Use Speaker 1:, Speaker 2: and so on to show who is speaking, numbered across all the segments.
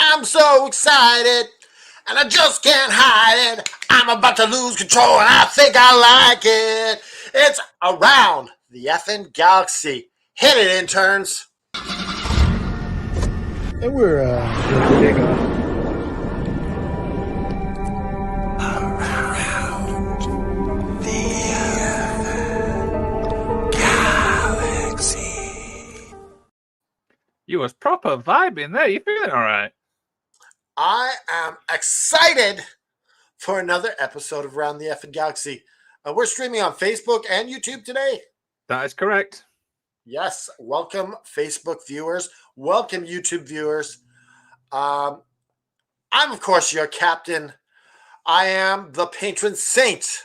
Speaker 1: I'm so excited, and I just can't hide it. I'm about to lose control, and I think I like it. It's Around the Effing Galaxy. Hit it, interns.
Speaker 2: And we're good to dig off.
Speaker 3: You was proper vibing there. You feeling all right?
Speaker 1: I am excited for another episode of Around the Effing Galaxy. We're streaming on Facebook and YouTube today.
Speaker 3: That is correct.
Speaker 1: Yes, welcome Facebook viewers. Welcome YouTube viewers. I'm, of course, your captain. I am the patron saint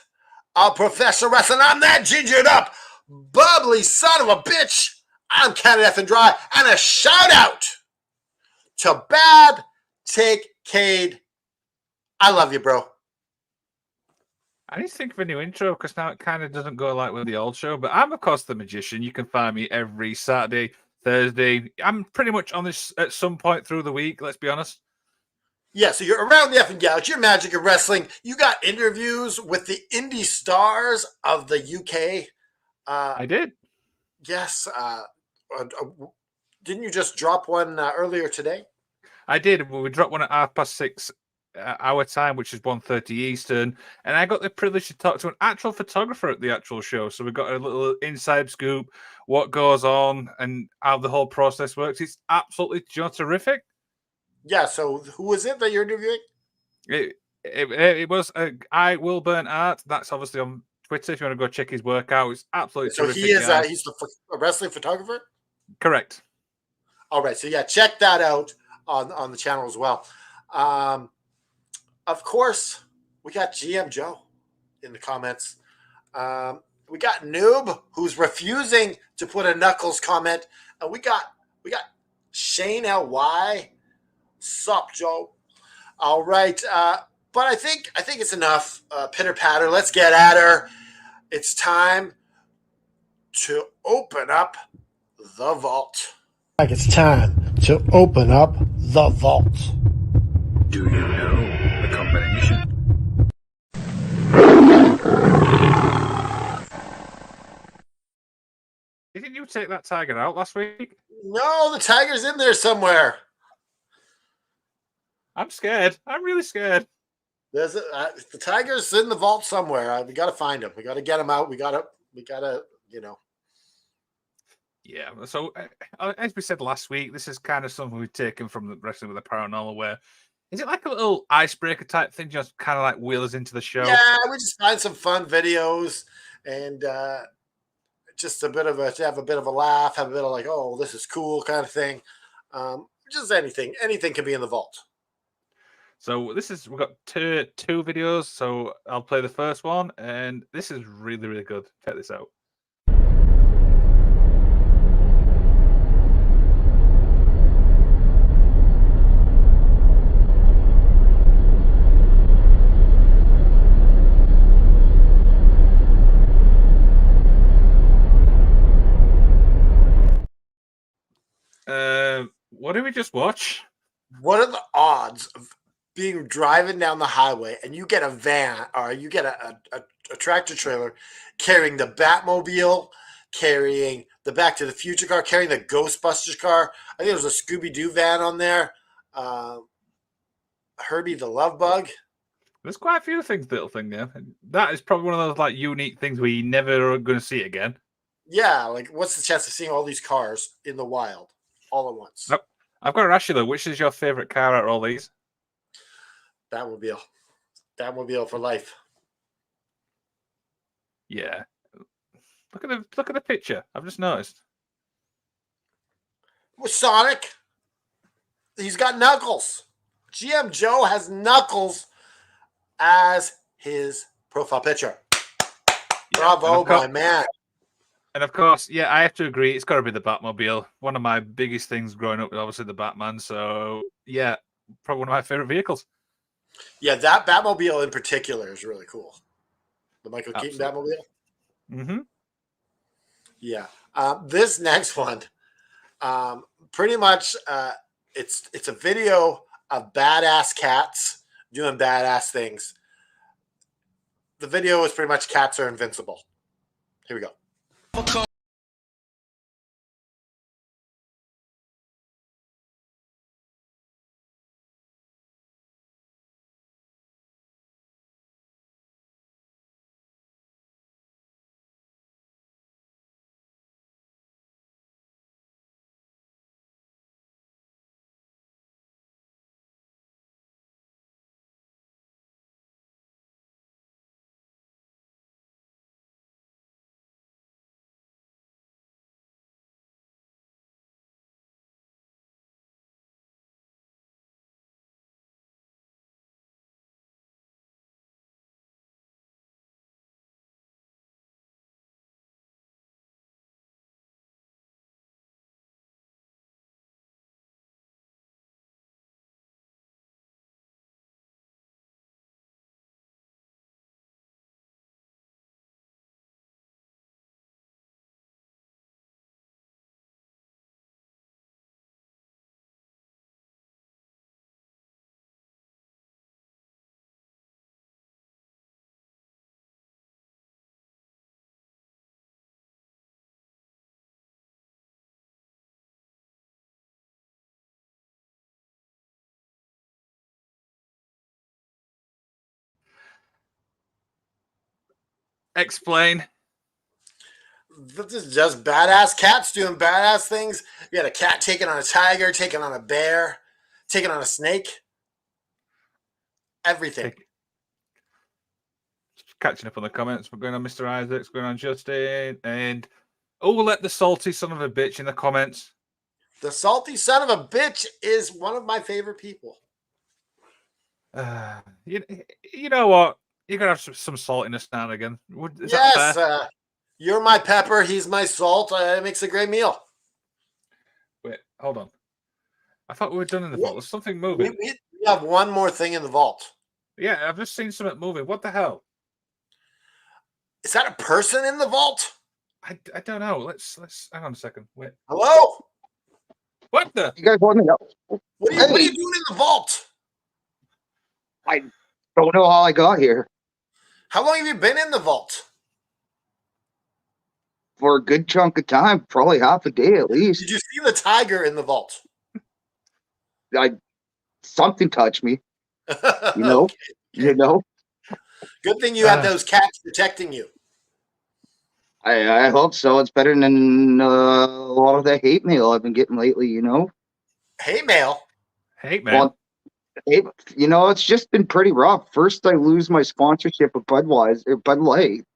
Speaker 1: of professional wrestling. I'm that gingered up, bubbly son of a bitch. I'm Canada F and Dry. And a shout out to Bad Take Cade. I love you, bro.
Speaker 3: I need to think of a new intro because now it kind of doesn't go like with the old show. But I'm, of course, the magician. You can find me every Saturday, Thursday. I'm pretty much on this at some point through the week, let's be honest.
Speaker 1: Yeah, so you're Around the Effing Galaxy. Your magic of wrestling. You got interviews with the indie stars of the UK.
Speaker 3: I did.
Speaker 1: Yes. Didn't you just drop one earlier today?
Speaker 3: I did. We dropped one at 6:30 our time, which is 1:30 Eastern. And I got the privilege to talk to an actual photographer at the actual show. So we got a little inside scoop, what goes on and how the whole process works. It's absolutely terrific.
Speaker 1: Yeah, so who was it that you're interviewing?
Speaker 3: It was I Will Burn Art. That's obviously on Twitter. If you want to go check his work out, it's absolutely terrific.
Speaker 1: So he's the wrestling photographer?
Speaker 3: Correct.
Speaker 1: All right, so yeah, check that out on the channel as well. Of course, we got GM Joe in the comments. We got Noob, who's refusing to put a Knuckles comment, and we got Shane LY. Sup, Joe? All right, but I think it's enough pitter patter. Let's get at her. It's time to open up the vault.
Speaker 2: Like it's time to open up the vault.
Speaker 4: Do you know the combination?
Speaker 3: Didn't you take that tiger out last week?
Speaker 1: No, the tiger's in there somewhere.
Speaker 3: I'm scared. I'm really scared.
Speaker 1: There's the tiger's in the vault somewhere. We got to find him. We got to get him out. We got to,
Speaker 3: Yeah. So as we said last week, this is kind of something we've taken from the Wrestling with the Paranormal. Where is it like a little icebreaker type thing, just kind of like wheel us into the show?
Speaker 1: Yeah, we just find some fun videos and just to have a bit of a laugh, have a bit of like, oh, this is cool kind of thing. Just anything can be in the vault.
Speaker 3: So we've got two videos. So I'll play the first one, and this is really, really good. Check this out. What did we just watch?
Speaker 1: What are the odds of being driving down the highway and you get a van or you get a tractor trailer carrying the Batmobile, carrying the Back to the Future car, carrying the Ghostbusters car? I think there was a Scooby-Doo van on there. Herbie the Love Bug.
Speaker 3: There's quite a few things, little thing there. That is probably one of those like unique things we never are going to see again.
Speaker 1: Yeah, like what's the chance of seeing all these cars in the wild all at once?
Speaker 3: I've got to ask you though, which is your favorite car out of all these? Batmobile for life. Yeah. Look at the picture. I've just noticed.
Speaker 1: With Sonic, he's got Knuckles. GM Joe has Knuckles as his profile picture. Yeah, bravo, my man.
Speaker 3: And of course, yeah, I have to agree. It's got to be the Batmobile. One of my biggest things growing up was obviously the Batman. So, yeah, probably one of my favorite vehicles.
Speaker 1: Yeah, that Batmobile in particular is really cool. The Michael Keaton Batmobile.
Speaker 3: Mm-hmm.
Speaker 1: Yeah. This next one, pretty much, it's a video of badass cats doing badass things. The video is pretty much cats are invincible. Here we go.
Speaker 3: Explain.
Speaker 1: This is just badass cats doing badass things. You had a cat taking on a tiger, taking on a bear, taking on a snake. Everything.
Speaker 3: Catching up on the comments. We're going on Mr. Isaacs, going on Justin, and let the salty son of a bitch in the comments.
Speaker 1: The salty son of a bitch is one of my favorite people.
Speaker 3: You know what? You gotta have some saltiness now and again. Is
Speaker 1: yes,
Speaker 3: that fair?
Speaker 1: You're my pepper, he's my salt. It makes a great meal.
Speaker 3: Wait, hold on. I thought we were done in the vault. There's something moving.
Speaker 1: We have one more thing in the vault.
Speaker 3: Yeah, I've just seen something moving. What the hell?
Speaker 1: Is that a person in the vault?
Speaker 3: I don't know. Let's hang on a second. Wait.
Speaker 1: Hello?
Speaker 3: What the?
Speaker 5: You guys want me to?
Speaker 1: What are you doing in the vault?
Speaker 5: I don't know how I got here.
Speaker 1: How long have you been in the vault?
Speaker 5: For a good chunk of time, probably half a day at least.
Speaker 1: Did you see the tiger in the vault?
Speaker 5: Something touched me. You know?
Speaker 1: Okay.
Speaker 5: You know?
Speaker 1: Good thing you have those cats protecting you.
Speaker 5: I hope so. It's better than a lot of the hate mail I've been getting lately, you know?
Speaker 1: Hate mail?
Speaker 3: Hate mail?
Speaker 5: Well, it's just been pretty rough. First, I lose my sponsorship of Bud Light.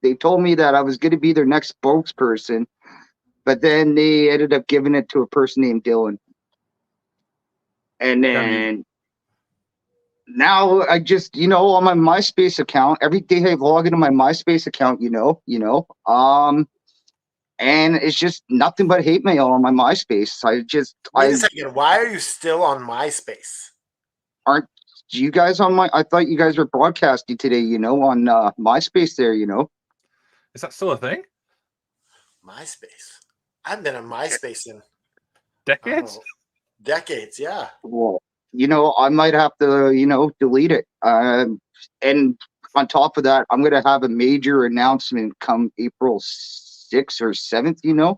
Speaker 5: They told me that I was going to be their next spokesperson, but then they ended up giving it to a person named Dylan. And then now I just, on my MySpace account, every day I log into my MySpace account, and it's just nothing but hate mail on my MySpace.
Speaker 1: Wait a second. Why are you still on MySpace?
Speaker 5: Aren't you guys on I thought you guys were broadcasting today, on MySpace there,
Speaker 3: Is that still a thing?
Speaker 1: MySpace. I've been on MySpace in
Speaker 3: decades?
Speaker 1: Decades, yeah.
Speaker 5: Well, I might have to, delete it. And on top of that, I'm going to have a major announcement come April 6th or 7th,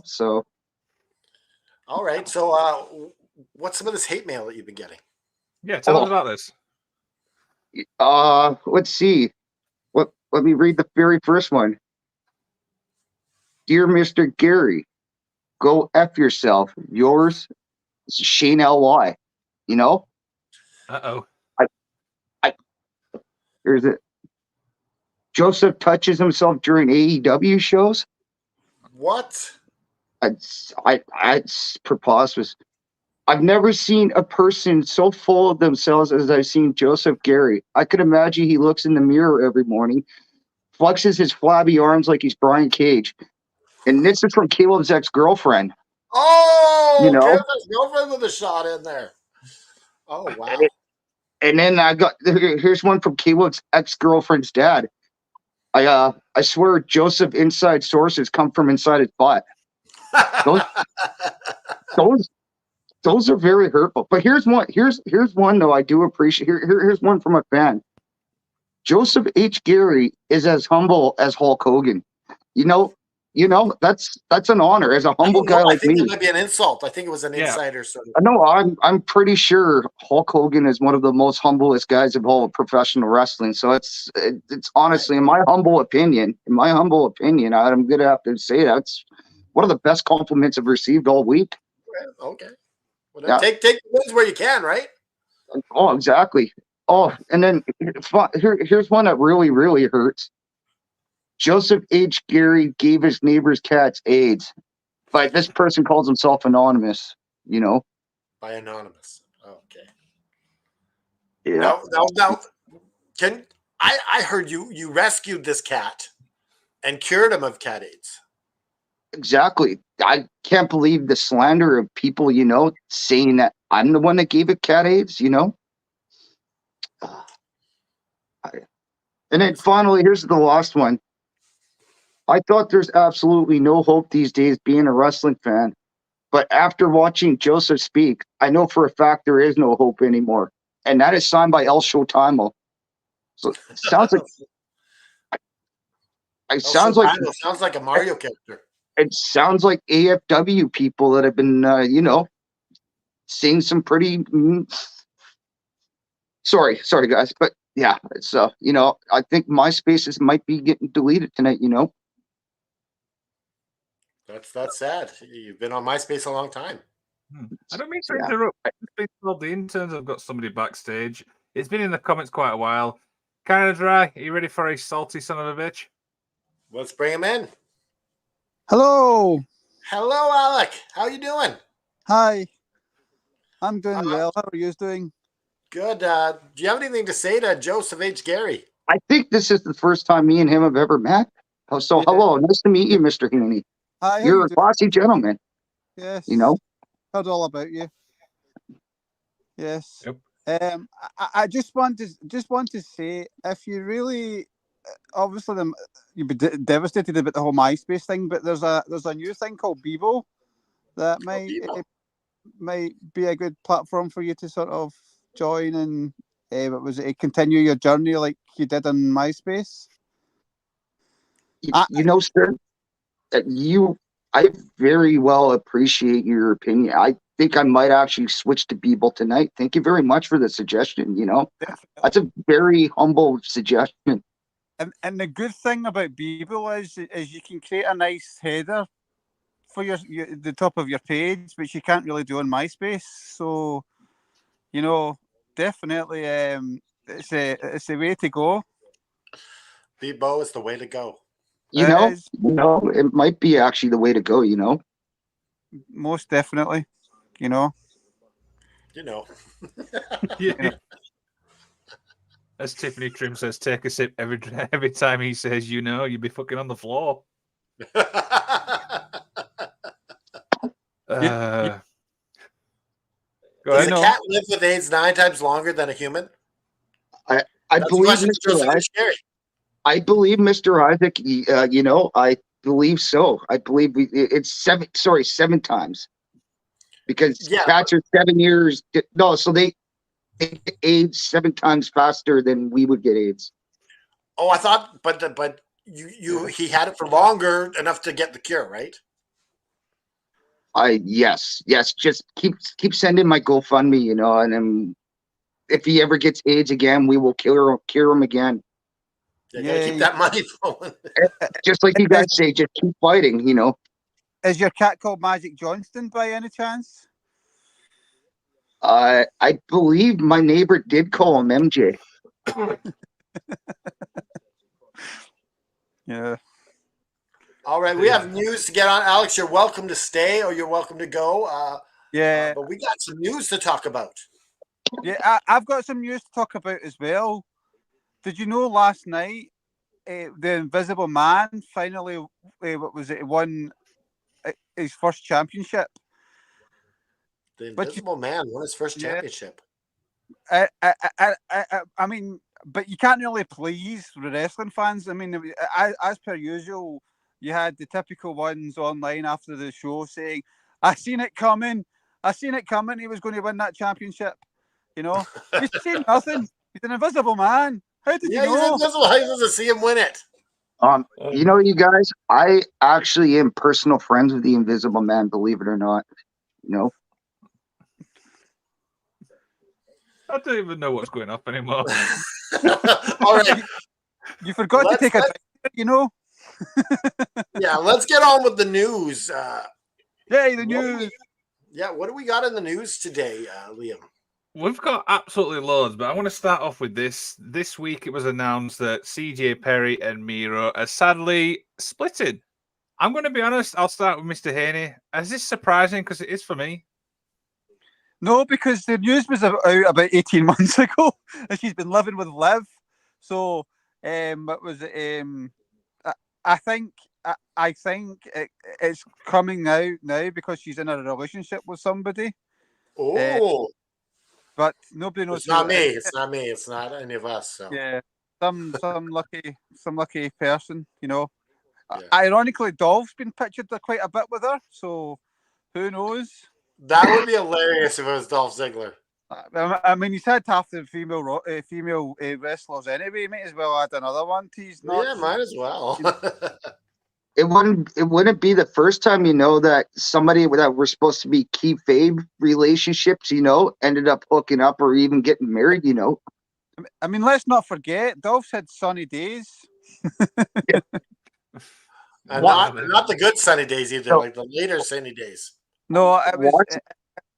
Speaker 5: so.
Speaker 1: All right. So what's some of this hate mail that you've been getting?
Speaker 3: Yeah, tell us about this.
Speaker 5: Let's see. Let me read the very first one. Dear Mr. Gary, go F yourself. Yours, Shane L.Y.
Speaker 3: Uh-oh.
Speaker 5: Here's it. Joseph touches himself during AEW shows.
Speaker 1: What?
Speaker 5: It's preposterous. I've never seen a person so full of themselves as I've seen Joseph Gary. I could imagine he looks in the mirror every morning, flexes his flabby arms like he's Brian Cage. And this is from Caleb's ex-girlfriend.
Speaker 1: Oh, Caleb's girlfriend with a shot in there. Oh, wow.
Speaker 5: And then here's one from Caleb's ex-girlfriend's dad. I swear Joseph inside sources come from inside his butt. those are very hurtful. But here's one. Here's one though. I do appreciate. Here's one from a fan. Joseph H. Gary is as humble as Hulk Hogan. You know, that's an honor as a
Speaker 1: I
Speaker 5: humble
Speaker 1: don't know.
Speaker 5: guy
Speaker 1: I
Speaker 5: like
Speaker 1: think that
Speaker 5: me.
Speaker 1: might be an insult. I think it was an
Speaker 3: Yeah.
Speaker 1: insider sort of.
Speaker 5: I know I'm pretty sure Hulk Hogan is one of the most humblest guys of all of professional wrestling. So it's honestly, in my humble opinion, I'm gonna have to say that's one of the best compliments I've received all week.
Speaker 1: Okay. Well,
Speaker 5: Yeah.
Speaker 1: take the wins where you can, right?
Speaker 5: Oh, exactly. Oh, and then here's one that really, really hurts. Joseph H. Gary gave his neighbor's cats AIDS, but this person calls himself anonymous. You know.
Speaker 1: By anonymous. Okay.
Speaker 5: Yeah.
Speaker 1: Now, can I heard you rescued this cat and cured him of cat AIDS.
Speaker 5: Exactly. I can't believe the slander of people, saying that I'm the one that gave it cat AIDS, And then finally, here's the last one. I thought there's absolutely no hope these days being a wrestling fan. But after watching Joseph speak, I know for a fact there is no hope anymore. And that is signed by El Showtime. So it sounds like
Speaker 1: Sounds like a Mario character.
Speaker 5: it sounds like AFW people that have been saying some pretty sorry guys, but yeah, it's I think MySpaces might be getting deleted tonight.
Speaker 1: That's sad. You've been on MySpace a long time.
Speaker 3: I don't mean to
Speaker 5: Yeah.
Speaker 3: interrupt. The interns have got somebody backstage. It's been in the comments quite a while. Kind of dry. Are you ready for a salty son of a bitch?
Speaker 1: Let's bring him in.
Speaker 6: Hello.
Speaker 1: Hello, Alec. How you doing?
Speaker 6: Hi. I'm doing well. How are you doing?
Speaker 1: Good. Do you have anything to say to Joseph H. Gary?
Speaker 5: I think this is the first time me and him have ever met. Oh, so
Speaker 6: Yeah.
Speaker 5: hello, nice to meet you, Mr. Heaney.
Speaker 6: Hi. How
Speaker 5: You're
Speaker 6: you
Speaker 5: a
Speaker 6: doing?
Speaker 5: classy gentleman.
Speaker 6: Yes. Heard all about you. Yes.
Speaker 3: Yep.
Speaker 6: I just want to say, if you really, obviously, you'd be devastated about the whole MySpace thing, but there's a new thing called Bebo that might be a good platform for you to sort of join and continue your journey like you did on MySpace.
Speaker 5: Sir, I very well appreciate your opinion. I think I might actually switch to Beeble tonight. Thank you very much for the suggestion. That's a very humble suggestion.
Speaker 6: And the good thing about Beeble is you can create a nice header for the top of your page, which you can't really do on MySpace. So, definitely, it's a way to go.
Speaker 1: Bebo is the way to go.
Speaker 5: It might be actually the way to go.
Speaker 6: Most definitely.
Speaker 3: Yeah. As Tiffany Trim says, take a sip every time he says, you'd be fucking on the floor.
Speaker 1: Does a cat live with AIDS 9 times longer than a human?
Speaker 5: I believe Mr. Isaac. I believe Mr. Isaac. I believe so. I believe it's 7 times, because cats are 7 years. No, so they get AIDS 7 times faster than we would get AIDS.
Speaker 1: Oh, I thought, but he had it for longer enough to get the cure, right?
Speaker 5: Yes. Just keep sending my GoFundMe, and then if he ever gets AIDS again, we will cure him again.
Speaker 1: You gotta keep that money flowing.
Speaker 5: Just like you guys say, just keep fighting.
Speaker 6: Is your cat called Magic Johnston by any chance?
Speaker 5: I believe my neighbor did call him MJ.
Speaker 6: Yeah.
Speaker 1: All right, we have news to get on. Alex, you're welcome to stay or you're welcome to go. But we got some news to talk about.
Speaker 6: Yeah, I've got some news to talk about as well. Did you know last night the Invisible Man finally won his first championship?
Speaker 1: The Invisible Man won his first championship.
Speaker 6: I mean, but you can't really please the wrestling fans. I mean, as per usual, you had the typical ones online after the show saying, "I seen it coming. I seen it coming. He was going to win that championship. You know, he's seen nothing. He's an invisible man. How did
Speaker 1: Yeah,
Speaker 6: you
Speaker 1: he's
Speaker 6: know?
Speaker 1: invisible. How does to see him win it?
Speaker 5: You know, you guys, I actually am personal friends with the Invisible Man, believe it or not. You know,
Speaker 3: I don't even know what's going up anymore.
Speaker 1: All right.
Speaker 6: You forgot to take a drink, you know?
Speaker 1: Yeah, let's get on with the news.
Speaker 6: Yeah, the news.
Speaker 1: What do we got in the news today, Liam?
Speaker 3: We've got absolutely loads, but I want to start off with this. This week, it was announced that CJ Perry and Miro are sadly splitting. I'm going to be honest. I'll start with Mr. Haney. Is this surprising? Because it is for me.
Speaker 6: No, because the news was out about 18 months ago, and she's been living with Liv. So, it was. I think. I think it's coming out now because she's in a relationship with somebody,
Speaker 1: Oh,
Speaker 6: but nobody knows
Speaker 1: it's
Speaker 6: who
Speaker 1: not me.
Speaker 6: it is.
Speaker 1: It's not me. It's not any of us. So
Speaker 6: Yeah, some lucky person, you know.
Speaker 1: Yeah.
Speaker 6: Ironically, Dolph's been pictured there quite a bit with her, so who knows?
Speaker 1: that would be hilarious if it was Dolph Ziggler.
Speaker 6: I mean, he's had half the female wrestlers anyway. Might as well add another one. He's not.
Speaker 1: Yeah, might as well.
Speaker 5: it wouldn't be the first time, you know, that somebody that were supposed to be kayfabe relationships, you know, ended up hooking up or even getting married, you know.
Speaker 6: I mean, let's not forget, Dolph's had sunny days.
Speaker 1: And not the good sunny days either, like the later sunny days.
Speaker 6: No, it was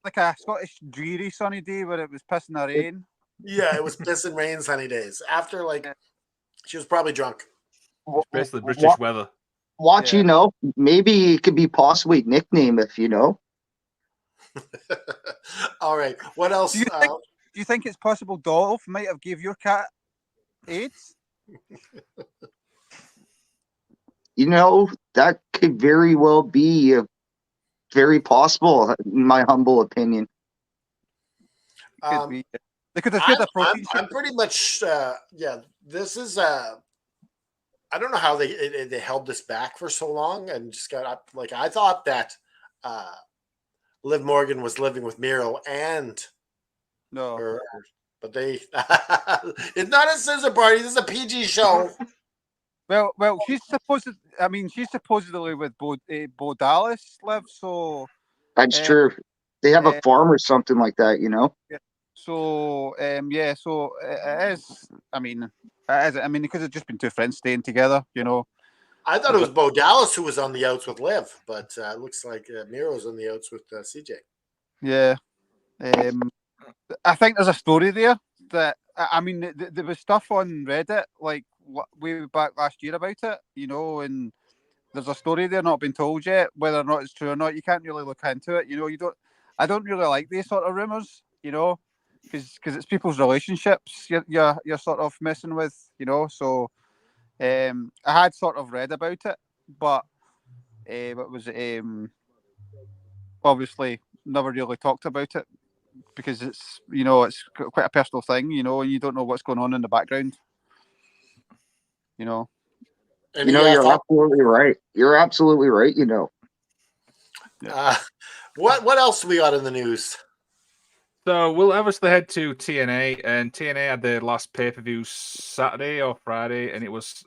Speaker 6: like a Scottish dreary sunny day where it was pissing the rain.
Speaker 1: Yeah, it was piss and rain sunny days. After she was probably drunk.
Speaker 3: Basically, British weather.
Speaker 5: Watch, you know, maybe it could be possibly nickname if you know.
Speaker 1: All right, what else?
Speaker 6: Do you think it's possible Dolph might have gave your cat AIDS?
Speaker 5: You know, that could very well be very possible, in my humble opinion.
Speaker 6: Could be. They could have said a protein.
Speaker 1: I'm pretty much this is I don't know how they held this back for so long and just got up. Like I thought that Liv Morgan was living with Miro and her, but they it's not a scissor party. This is a PG show.
Speaker 6: Well, she's supposedly with Bo Dallas, Liv. So
Speaker 5: that's true. They have a farm or something like that, you know.
Speaker 6: So so it is. I mean, it could have just been two friends staying together, you know.
Speaker 1: I thought it was Bo Dallas who was on the outs with Liv, but it looks like Miro's on the outs with CJ.
Speaker 6: Yeah, I think there's a story there that there was stuff on Reddit like way back last year about it, you know, and there's a story there not been told yet. Whether or not it's true or not, you can't really look into it. You know, I don't really like these sort of rumors, you know, because it's people's relationships you're sort of messing with, you know. So I had sort of read about it, but it was obviously never really talked about it because it's, you know, it's quite a personal thing, you know, and you don't know what's going on in the background, you know.
Speaker 5: You know, you're absolutely right. You're absolutely right. You know.
Speaker 1: What else we got in the news?
Speaker 3: So we'll obviously head to TNA, and TNA had their last pay-per-view Saturday or Friday, and it was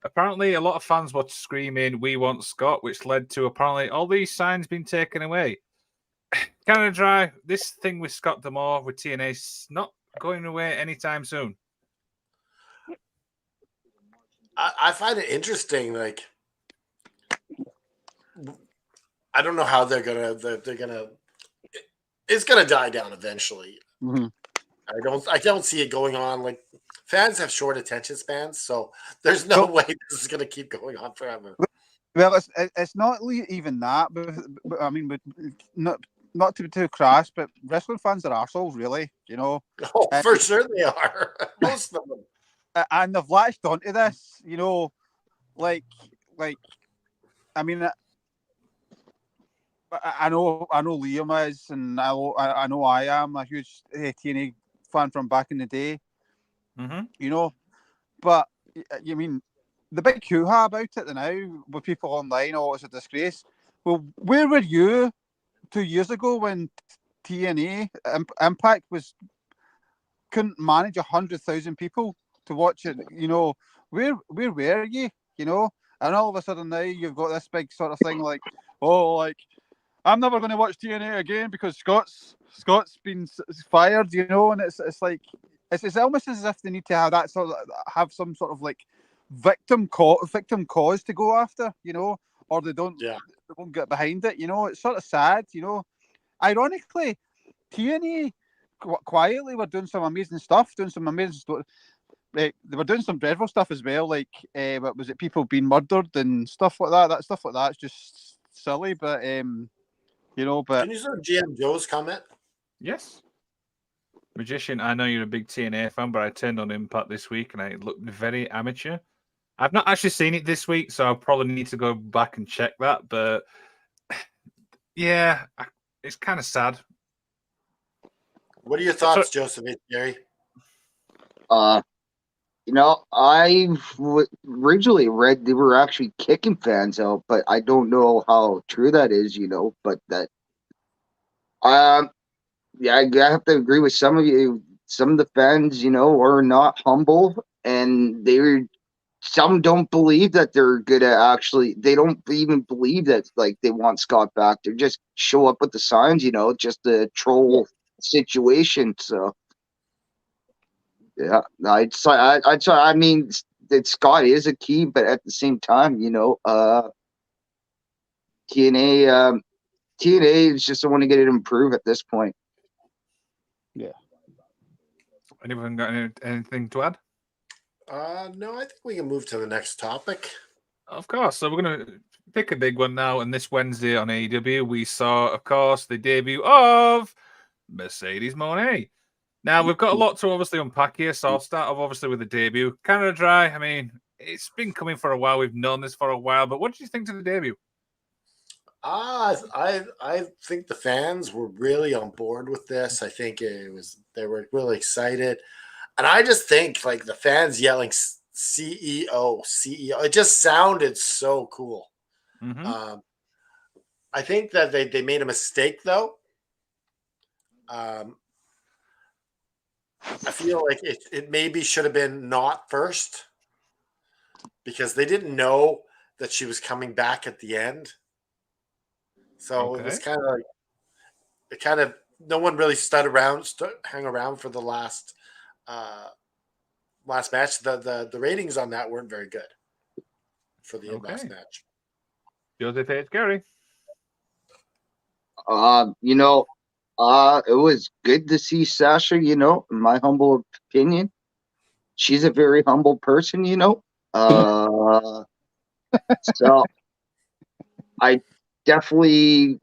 Speaker 3: apparently a lot of fans were screaming, "We want Scott," which led to apparently all these signs being taken away. Canada Dry, this thing with Scott D'Amore with TNA's not going away anytime soon.
Speaker 1: I find it interesting. Like, I don't know how they're gonna. It's gonna die down eventually.
Speaker 6: Mm-hmm.
Speaker 1: I don't see it going on. Like, fans have short attention spans, so there's no way this is gonna keep going on forever.
Speaker 6: Well, it's not even that, but I mean, but not to be too crass, but wrestling fans are arseholes, really, you know.
Speaker 1: Oh, for sure they are. Most of them.
Speaker 6: And they've latched onto this, you know, like I mean, I know Liam is, and I know I am a huge TNA fan from back in the day, you know, but you mean the big hoo-ha about it now with people online, oh, it's a disgrace. Well, where were you 2 years ago when TNA Impact couldn't manage 100,000 people to watch it. Where were you? And all of a sudden now you've got this big sort of thing like, oh, like I'm never going to watch TNA again because Scott's been fired. And it's like it's almost as if they need to have that have some sort of like victim cause to go after, or they won't get behind it. It's sort of sad. Ironically, TNA quietly were doing some amazing stuff, they were doing some dreadful stuff as well, like what was it, people being murdered and stuff like that. That stuff like that's just silly, but
Speaker 1: Can you say GM Joe's comment?
Speaker 3: Yes. Magician, I know you're a big TNA fan, but I turned on Impact this week and it looked very amateur. I've not actually seen it this week, so I'll probably need to go back and check that. But yeah, it's kind of sad.
Speaker 1: What are your thoughts, Joseph and Gary?
Speaker 5: I originally read they were actually kicking fans out, but I don't know how true that is, but that, yeah, I have to agree with some of you. Some of the fans, are not humble, and some don't believe that they're good at they don't even believe that, like, they want Scott back. They just show up with the signs, just a troll situation. So, yeah, I mean, that Scott is a key, but at the same time, TNA is just want to get it improved at this point.
Speaker 6: Yeah.
Speaker 3: Anyone got anything to add?
Speaker 1: No, I think we can move to the next topic.
Speaker 3: Of course. So we're going to pick a big one now. And this Wednesday on AEW, we saw, of course, the debut of Mercedes Moné. Now, we've got a lot to obviously unpack here. So I'll start off obviously with the debut. Canada Dry, I mean, it's been coming for a while. We've known this for a while. But what did you think of the debut?
Speaker 1: I think the fans were really on board with this. I think they were really excited. And I just think, like, the fans yelling CEO, it just sounded so cool.
Speaker 3: Mm-hmm.
Speaker 1: I think that they made a mistake, though. I feel like it maybe should have been not first because they didn't know that she was coming back at the end. So It was kind of no one really hang around for the last match. The ratings on that weren't very good for the last match.
Speaker 3: Joseph H. Gary.
Speaker 5: It was good to see Sasha, in my humble opinion. She's a very humble person, so I definitely,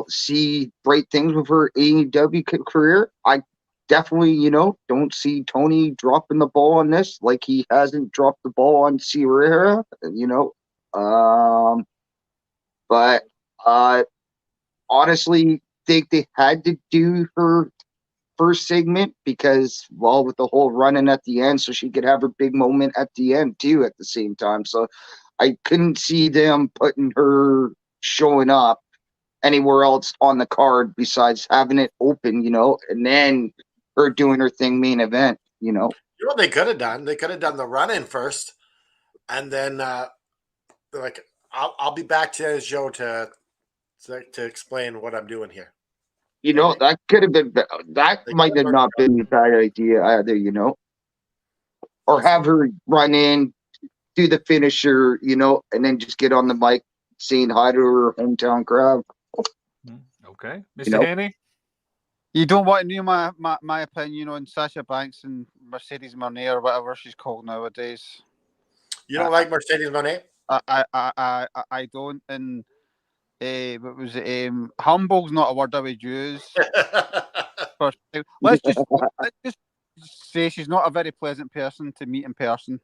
Speaker 5: see great things with her AEW career. I definitely, don't see Tony dropping the ball on this like he hasn't dropped the ball on Sierra, but honestly think they had to do her first segment because, well, with the whole running at the end, so she could have her big moment at the end too at the same time. So I couldn't see them putting her showing up anywhere else on the card besides having it open, and then her doing her thing main event,
Speaker 1: You know what they could have done? They could have done the run-in first, and then like, I'll be back to Joe to explain what I'm doing here.
Speaker 5: That could have been, that might have not been a bad idea either, or have her run in, do the finisher, and then just get on the mic saying hi to her hometown crowd.
Speaker 3: Okay. Mr. Haney?
Speaker 6: You don't want to know my opinion on Sasha Banks and Mercedes Moné or whatever she's called nowadays.
Speaker 1: You don't like Mercedes Moné?
Speaker 6: I don't, and what was it? Humble's not a word I would use. Let's just say she's not a very pleasant person to meet in person.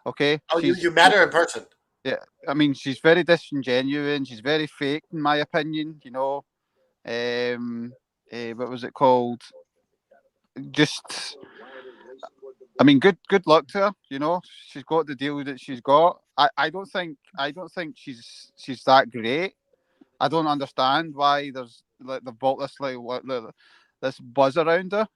Speaker 6: Okay.
Speaker 1: Oh, you met her in person?
Speaker 6: Yeah, I mean, she's very disingenuous. She's very fake, in my opinion. What was it called? Just, I mean, good luck to her. She's got the deal that she's got. I don't think she's that great. I don't understand why there's like they've built this this buzz around her.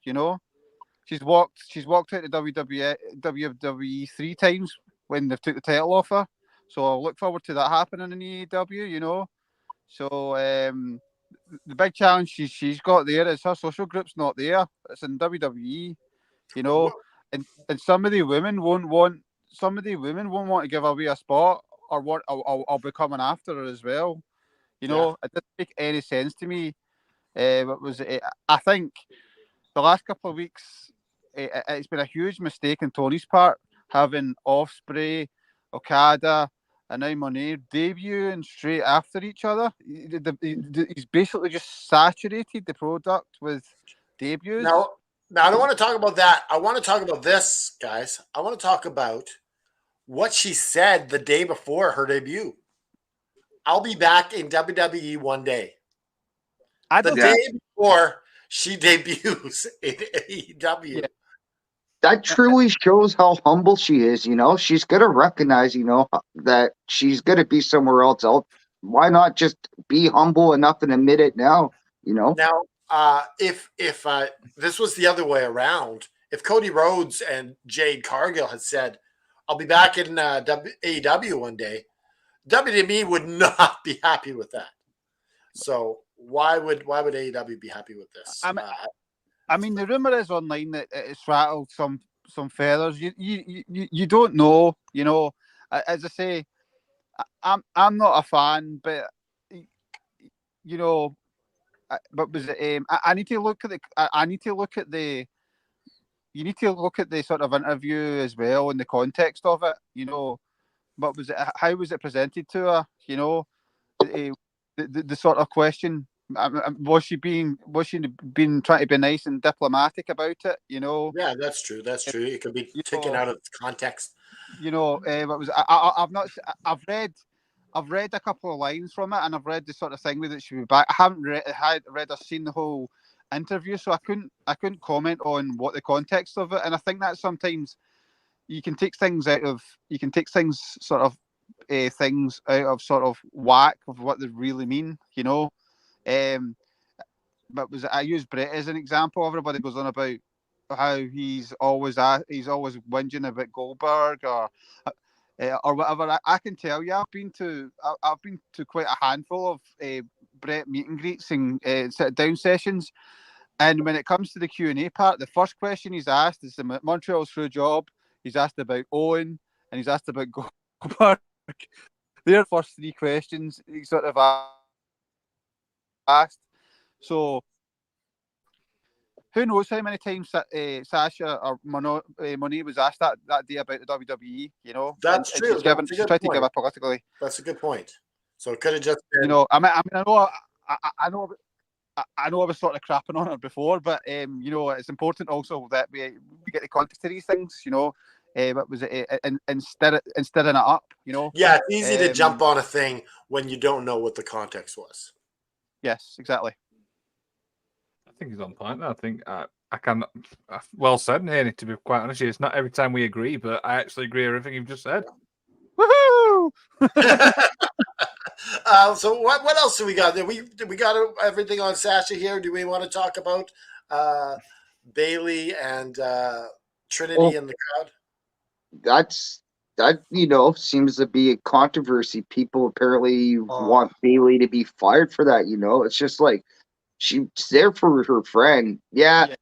Speaker 6: She's walked out to WWE 3 times when they've took the title off her. So I look forward to that happening in AEW. So the big challenge she's got there is her social group's not there. It's in WWE. You know, and some of the women won't want to give away a spot or want I'll be coming after her as well. It doesn't make any sense to me. What was it? I think the last couple of weeks, it's been a huge mistake on Tony's part having Osprey, Okada, and now Monet debuting straight after each other. He's basically just saturated the product with debuts.
Speaker 1: Now, I don't want to talk about that. I want to talk about this, guys. I want to talk about what she said the day before her debut. I'll be back in WWE one day. The day before she debuts in AEW.
Speaker 6: Yeah.
Speaker 5: That truly shows how humble she is. She's gonna recognize, that she's gonna be somewhere else. Why not just be humble enough and admit it now?
Speaker 1: Now, if this was the other way around, if Cody Rhodes and Jade Cargill had said, "I'll be back in AEW one day," WWE would not be happy with that. So why would AEW be happy with this?
Speaker 6: I mean, the rumor is online that it's rattled some feathers. You don't know. As I say, I'm not a fan, but but was it? I need to look at the. I need to look at the. You need to look at the sort of interview as well and the context of it. What was it? How was it presented to her? The sort of question. Was she being trying to be nice and diplomatic about it?
Speaker 1: Yeah, that's true. That's true. It could be taken out of context.
Speaker 6: What was I've read a couple of lines from it, and I've read the sort of thing with it. She be back. I haven't read or seen the whole interview, so I couldn't comment on what the context of it. And I think that sometimes you can take things sort of things out of sort of whack of what they really mean. But I use Brett as an example. Everybody goes on about how he's always whinging about Goldberg or whatever. I can tell you, I've been to quite a handful of Brett meet and greets and sit down sessions. And when it comes to the Q&A part, the first question he's asked is the Montreal's through job. He's asked about Owen and he's asked about Goldberg. Their first 3 questions he sort of asked. So who knows how many times Sasha or Monet was asked that day about the WWE?
Speaker 1: That's true.
Speaker 6: She's tried to give a politically.
Speaker 1: That's a good point. So it could have just been.
Speaker 6: I know I was sort of crapping on her before, but it's important also that we get the context to these things. What was it? Instead of it up,
Speaker 1: Yeah, it's easy to jump on a thing when you don't know what the context was.
Speaker 6: Yes, exactly.
Speaker 3: I think he's on point. I think I can. Well said, Haney. To be quite honest, it's not every time we agree, but I actually agree with everything you've just said.
Speaker 6: Woohoo!
Speaker 1: So what else do we got? We got everything on Sasha here. Do we want to talk about Bailey and Trinity in the crowd?
Speaker 5: That seems to be a controversy. People apparently want Bailey to be fired for that. It's just like she's there for her friend. Yeah.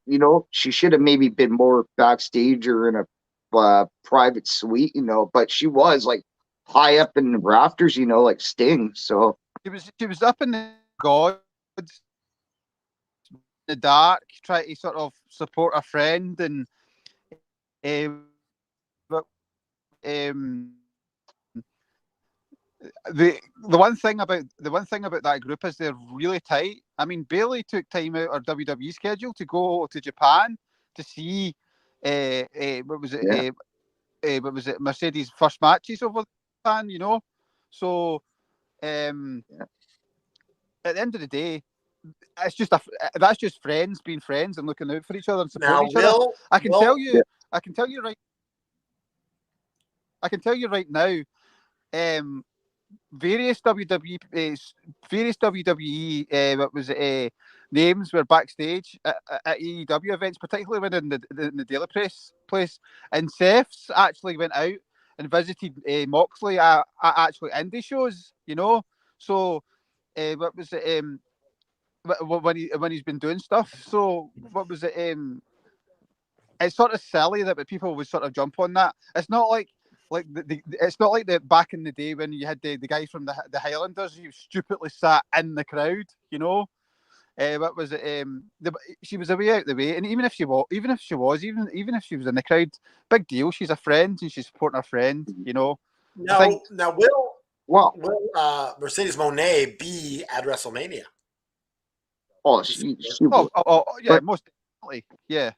Speaker 5: She should have maybe been more backstage or in a private suite. But she was like high up in the rafters. Like Sting. So
Speaker 6: she was up in the gods, in the dark, trying to sort of support a friend and. The one thing about that group is they're really tight. I mean, Bailey took time out of WWE schedule to go to Japan to see what was it Mercedes' first matches over Japan, So at the end of the day, it's just that's just friends being friends and looking out for each other and supporting each other. I can tell you right now, various what was it, names were backstage at AEW events, particularly when in the Daily Press place. And Seth's actually went out and visited Moxley at actually indie shows, you know. So what was it? When he's been doing stuff. So what was it? It's sort of silly that people would sort of jump on that. It's not like it's not like the back in the day when you had the guy from the Highlanders who stupidly sat in the crowd, you know. What was it? She was away out the way, and even if she was even if she was in the crowd, big deal. She's a friend and she's supporting her friend, you know.
Speaker 1: Now,
Speaker 5: Well,
Speaker 1: will Mercedes Moné be at WrestleMania?
Speaker 5: oh, she will.
Speaker 6: Yeah,
Speaker 5: But
Speaker 6: most definitely, yeah.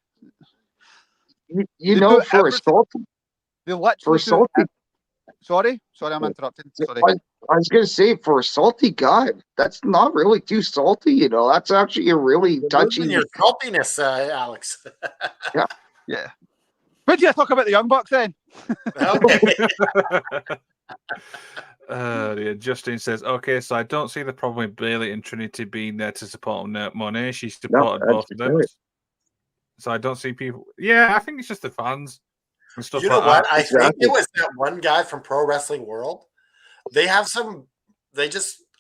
Speaker 5: you
Speaker 6: They
Speaker 5: know,
Speaker 6: do
Speaker 5: for a
Speaker 6: everything.
Speaker 5: salty,
Speaker 6: They
Speaker 5: for
Speaker 6: literally
Speaker 5: a
Speaker 6: do.
Speaker 5: salty,
Speaker 6: Sorry, I'm interrupting. Sorry.
Speaker 5: I was gonna say, for a salty guy, that's not really too salty. You know, that's actually a really
Speaker 1: You're
Speaker 5: touchy.
Speaker 1: losing your saltiness, Alex.
Speaker 6: Yeah. But yeah, talk about the Young Bucks then.
Speaker 1: Okay.
Speaker 3: Yeah, Justin says, okay, so I don't see the problem with Bailey and Trinity being there to support Monet. She supported both of them.
Speaker 5: Right.
Speaker 3: So I don't see people. Yeah, I think it's just the fans and stuff
Speaker 1: You know
Speaker 3: like
Speaker 1: what?
Speaker 3: that.
Speaker 1: I think it was that one guy from Pro Wrestling World. They have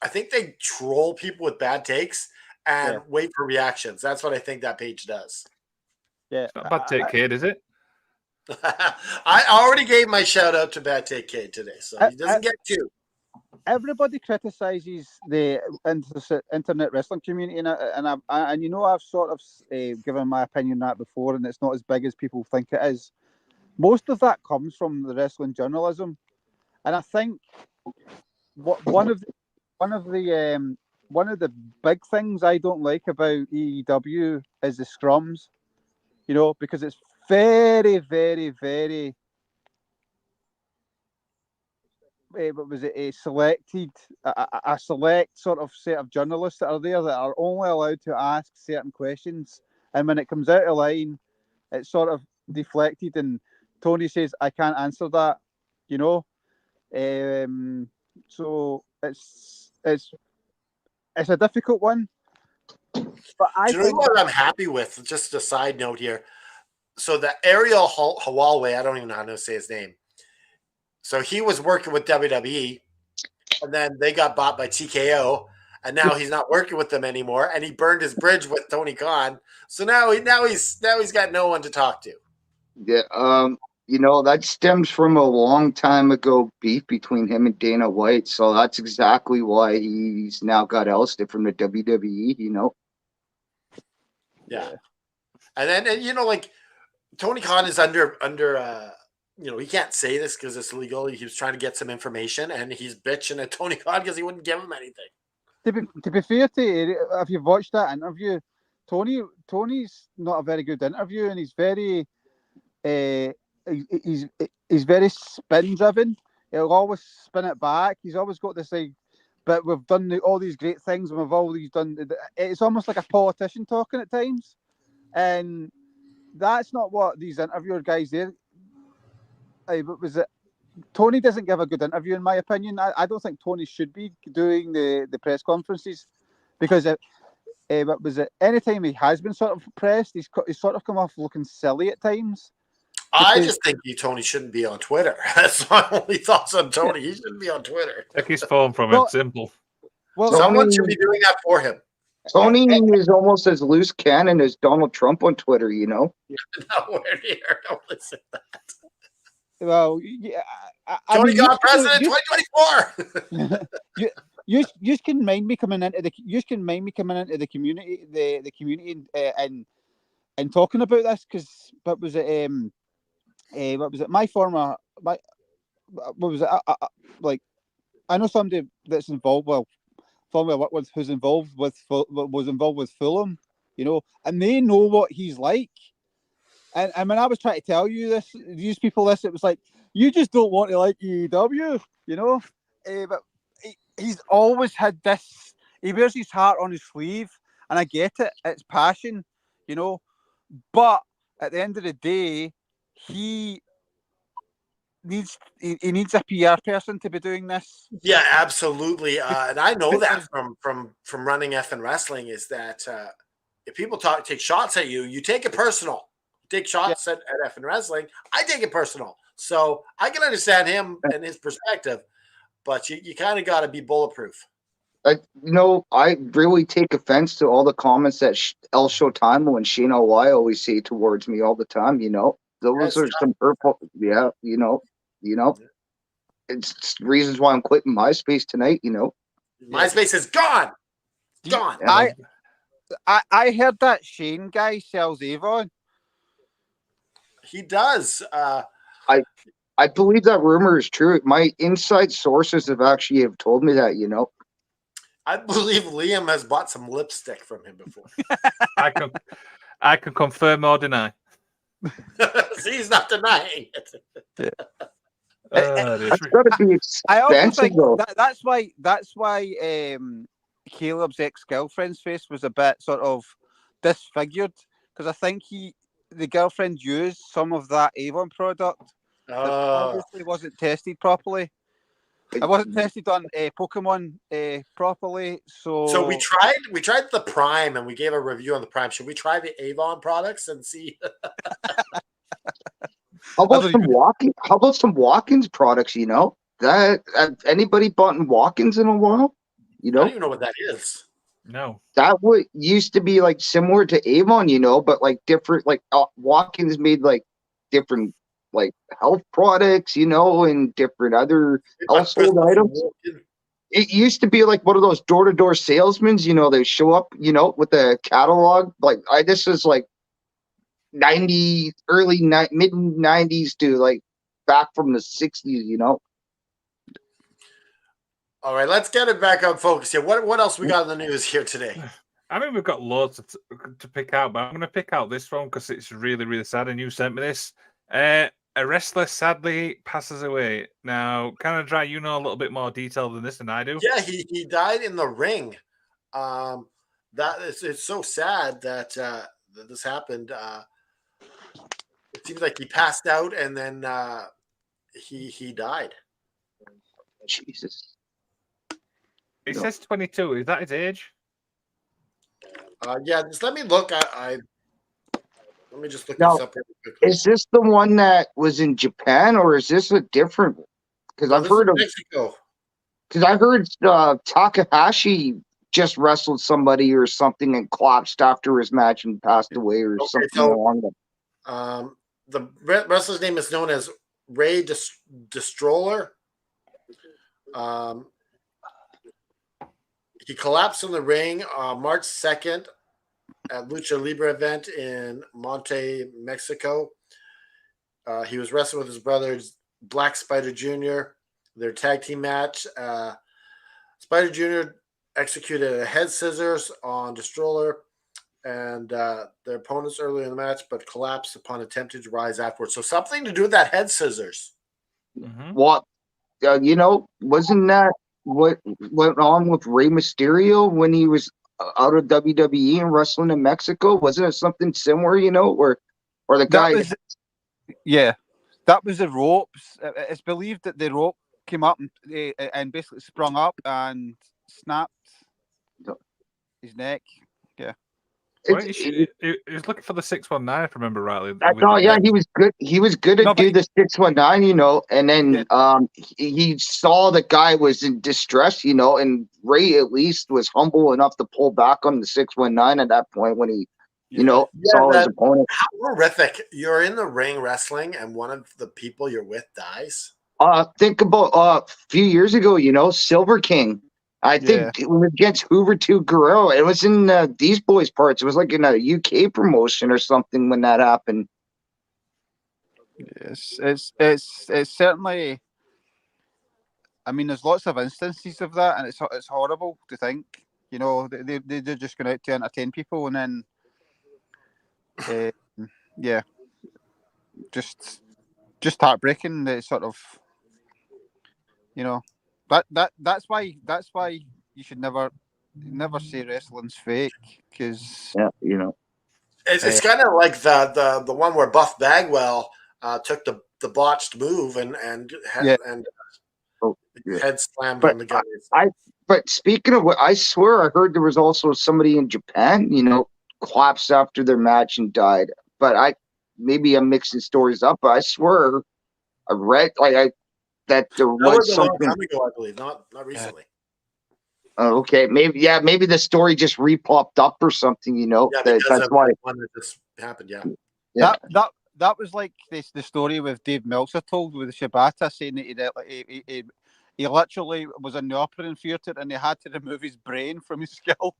Speaker 1: I think they troll people with bad takes and wait for reactions. That's what I think that page does.
Speaker 6: Yeah.
Speaker 3: It's not Bad Take Kid, is it?
Speaker 1: I already gave my shout out to Bad Take Kid today, so he doesn't get two.
Speaker 6: Everybody criticizes the internet wrestling community, and you know I've sort of given my opinion on that before, and it's not as big as people think it is. Most of that comes from the wrestling journalism, and I think one of the big things I don't like about EEW is the scrums, you know, because it's very, very, very. What was it? A select sort of set of journalists that are there that are only allowed to ask certain questions, and when it comes out of line, it's sort of deflected. And Tony says, "I can't answer that," you know. So it's a difficult one. But I
Speaker 1: Do you know
Speaker 6: think
Speaker 1: what I'm happy with? Just a side note here. So the Ariel Hawalway, I don't even know how to say his name. So he was working with WWE, and then they got bought by TKO, and now he's not working with them anymore. And he burned his bridge with Tony Khan. So now he's got no one to talk to.
Speaker 5: Yeah. You know, that stems from a long time ago beef between him and Dana White. So that's exactly why he's now got ousted from the WWE. You know.
Speaker 1: Yeah. And then you know, like Tony Khan is under you know, he can't say this because it's illegal. He was trying to get some information, and he's bitching at Tony Khan because he wouldn't give him anything.
Speaker 6: to be fair to you, if you've watched that interview, Tony's not a very good interview, and he's very he's very spin driven. He'll always spin it back. He's always got this like, but we've done all these great things, and we've always done. It's almost like a politician talking at times, and that's not what these interviewer guys do. But was it? Tony doesn't give a good interview, in my opinion. I don't think Tony should be doing the press conferences because what was it? Anytime he has been sort of pressed, he's sort of come off looking silly at times.
Speaker 1: I just think Tony shouldn't be on Twitter. That's my only thoughts on Tony. He shouldn't be on Twitter.
Speaker 3: Take his phone from him. Simple.
Speaker 6: Well,
Speaker 1: someone should be doing that for him.
Speaker 5: Tony is almost as loose cannon as Donald Trump on Twitter. You know.
Speaker 1: Nowhere near. Don't listen to that.
Speaker 6: Well, yeah,
Speaker 1: Tony got president 2024.
Speaker 6: You can mind me coming into the community, the community, and talking about this because what was it? What was it? What was it? Like, I know somebody that's involved. Well, family I work with who's was involved with Fulham, you know, and they know what he's like. And when I was trying to tell you this, these people this, it was like, you just don't want to like EEW, you know? But he's always had this, he wears his heart on his sleeve, and I get it, it's passion, you know? But at the end of the day, he he needs a PR person to be doing this.
Speaker 1: Yeah, absolutely. And I know that
Speaker 6: Because-
Speaker 1: from running effing wrestling is that if people take shots at you, you take it personal. Take shots at effing wrestling, I take it personal. So I can understand him and his perspective, but you kind of got to be bulletproof.
Speaker 5: I really take offense to all the comments that El Showtime and Shayna Y always say towards me all the time. Those are some hurtful. Yeah, it's reasons why I'm quitting MySpace tonight.
Speaker 1: MySpace is gone. Gone.
Speaker 5: Yeah.
Speaker 6: I heard that Shane guy sells Avon.
Speaker 1: He does.
Speaker 5: I believe that rumor is true. My inside sources have told me that.
Speaker 1: I believe Liam has bought some lipstick from him before.
Speaker 3: I can confirm or deny.
Speaker 1: See, he's not denying it.
Speaker 5: That's got to be
Speaker 6: I also
Speaker 5: expensive,
Speaker 6: think
Speaker 5: though.
Speaker 6: that's why Caleb's ex-girlfriend's face was a bit sort of disfigured, because I think the girlfriend used some of that Avon product that obviously wasn't tested properly. It wasn't tested on Pokemon properly,
Speaker 1: So we tried the Prime and we gave a review on the Prime. Should we try the Avon products and see?
Speaker 5: How about some Watkins products? That anybody bought in Watkins in a while?
Speaker 1: I don't even know what that is.
Speaker 3: No.
Speaker 5: That used to be like similar to Avon, but like different. Like Watkins made like different like health products, and different other household items. It used to be like one of those door-to-door salesmen, they show up, with the catalog. Like this is like mid 90s to like back from the 60s.
Speaker 1: All right, let's get it back on focus here. What else we got in the news here today?
Speaker 3: I mean, we've got loads to pick out, but I'm going to pick out this one because it's really, really sad. And you sent me this. A wrestler sadly passes away. Now, Canada, you know a little bit more detail than this than I do.
Speaker 1: Yeah, he died in the ring. It's so sad that this happened. It seems like he passed out and then he died.
Speaker 5: Jesus.
Speaker 3: It says 22. Is that his age?
Speaker 1: Yeah, just let me look. Let me just look
Speaker 5: Now,
Speaker 1: this up really quickly.
Speaker 5: Is this the one that was in Japan, or is this a different? Because I've heard of
Speaker 1: Mexico.
Speaker 5: Because I heard Takahashi just wrestled somebody or something and collapsed after his match and passed away or something along that.
Speaker 1: The wrestler's name is known as Ray Destroller. He collapsed in the ring March 2nd at Lucha Libre event in Monte, Mexico. He was wrestling with his brothers, Black Spider Jr., their tag team match. Spider Jr. executed a head scissors on Destroller and their opponents earlier in the match, but collapsed upon attempting to rise afterwards. So something to do with that head scissors.
Speaker 3: Mm-hmm.
Speaker 5: What, wasn't that what went on with Rey Mysterio when he was out of WWE and wrestling in Mexico? Wasn't it something similar, or the guy?
Speaker 6: That was the ropes. It's believed that the rope came up and basically sprung up and snapped his neck. Yeah.
Speaker 3: He was looking for the 619, if I remember rightly.
Speaker 5: He was good. He was good at the 619, and then he saw the guy was in distress, and Ray at least was humble enough to pull back on the 619 at that point when he, saw his opponent.
Speaker 1: How horrific! You're in the ring wrestling, and one of the people you're with dies.
Speaker 5: Think about a few years ago, Silver King. I think it was against Hoover 2 Guerrero. It was in these boys' parts. It was like in a UK promotion or something when that happened.
Speaker 6: Yes, it's certainly. I mean, there's lots of instances of that, and it's horrible to think. They're just going out to entertain people, and then, just heartbreaking. It's sort of, that's why you should never say wrestling's fake, because
Speaker 1: it's kind of like the one where Buff Bagwell took the botched move and
Speaker 6: Yeah.
Speaker 5: Oh, yeah.
Speaker 1: head slammed
Speaker 5: But
Speaker 1: on the guy.
Speaker 5: But speaking of what, I swear I heard there was also somebody in Japan, collapsed after their match and died. But maybe I'm mixing stories up. But I swear I read that there
Speaker 1: That was
Speaker 5: was
Speaker 1: a long
Speaker 5: something.
Speaker 1: time ago, I believe, not recently.
Speaker 5: Okay, maybe the story just repopped up or something.
Speaker 1: Yeah, because
Speaker 5: That's
Speaker 1: of
Speaker 5: why.
Speaker 1: the one that just happened. Yeah.
Speaker 5: Yeah.
Speaker 6: That was like the story with Dave Meltzer told with Shibata, saying that he literally was in the operating theatre and they had to remove his brain from his skull.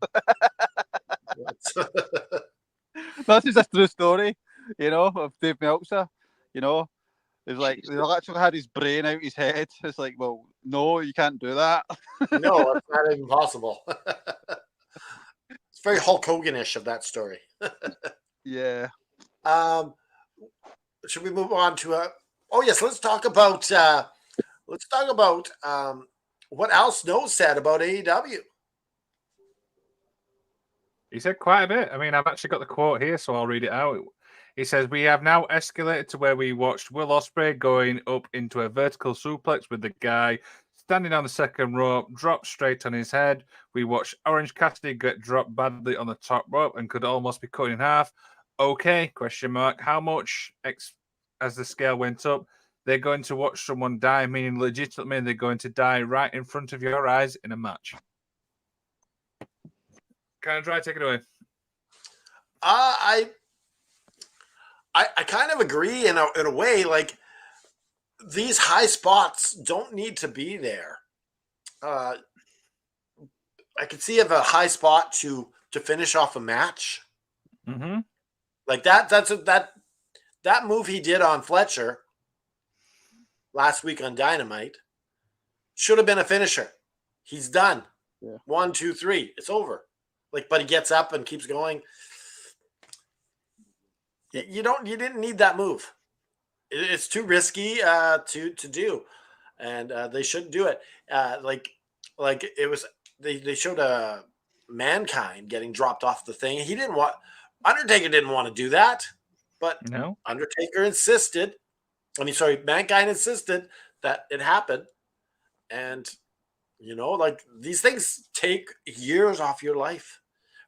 Speaker 6: That's just a true story, of Dave Meltzer. It's like they literally had his brain out his head. It's like, well, no, you can't do that.
Speaker 1: No, it's not even possible. It's very Hulk Hogan-ish of that story.
Speaker 6: Yeah.
Speaker 1: Should we move on to oh yes, let's talk about what Al Snow said about AEW.
Speaker 3: He said quite a bit. I mean, I've actually got the quote here, so I'll read it out. He says, "We have now escalated to where we watched Will Ospreay going up into a vertical suplex with the guy standing on the second rope, dropped straight on his head. We watched Orange Cassidy get dropped badly on the top rope and could almost be cut in half. Okay, question mark. How much as the scale went up? They're going to watch someone die, meaning legitimately they're going to die right in front of your eyes in a match." Can I try take it away?
Speaker 1: I kind of agree in a way. Like, these high spots don't need to be there. I could see of a high spot to finish off a match.
Speaker 3: Mm-hmm.
Speaker 1: Like that move he did on Fletcher last week on Dynamite should have been a finisher. He's done.
Speaker 6: Yeah.
Speaker 1: 1, 2, 3. It's over. But he gets up and keeps going. You didn't need that move. It's too risky to do, and they shouldn't do it. Like it was. They showed a Mankind getting dropped off the thing. Undertaker didn't want to do that, but
Speaker 3: No.
Speaker 1: Undertaker insisted. Mankind insisted that it happened, and these things take years off your life.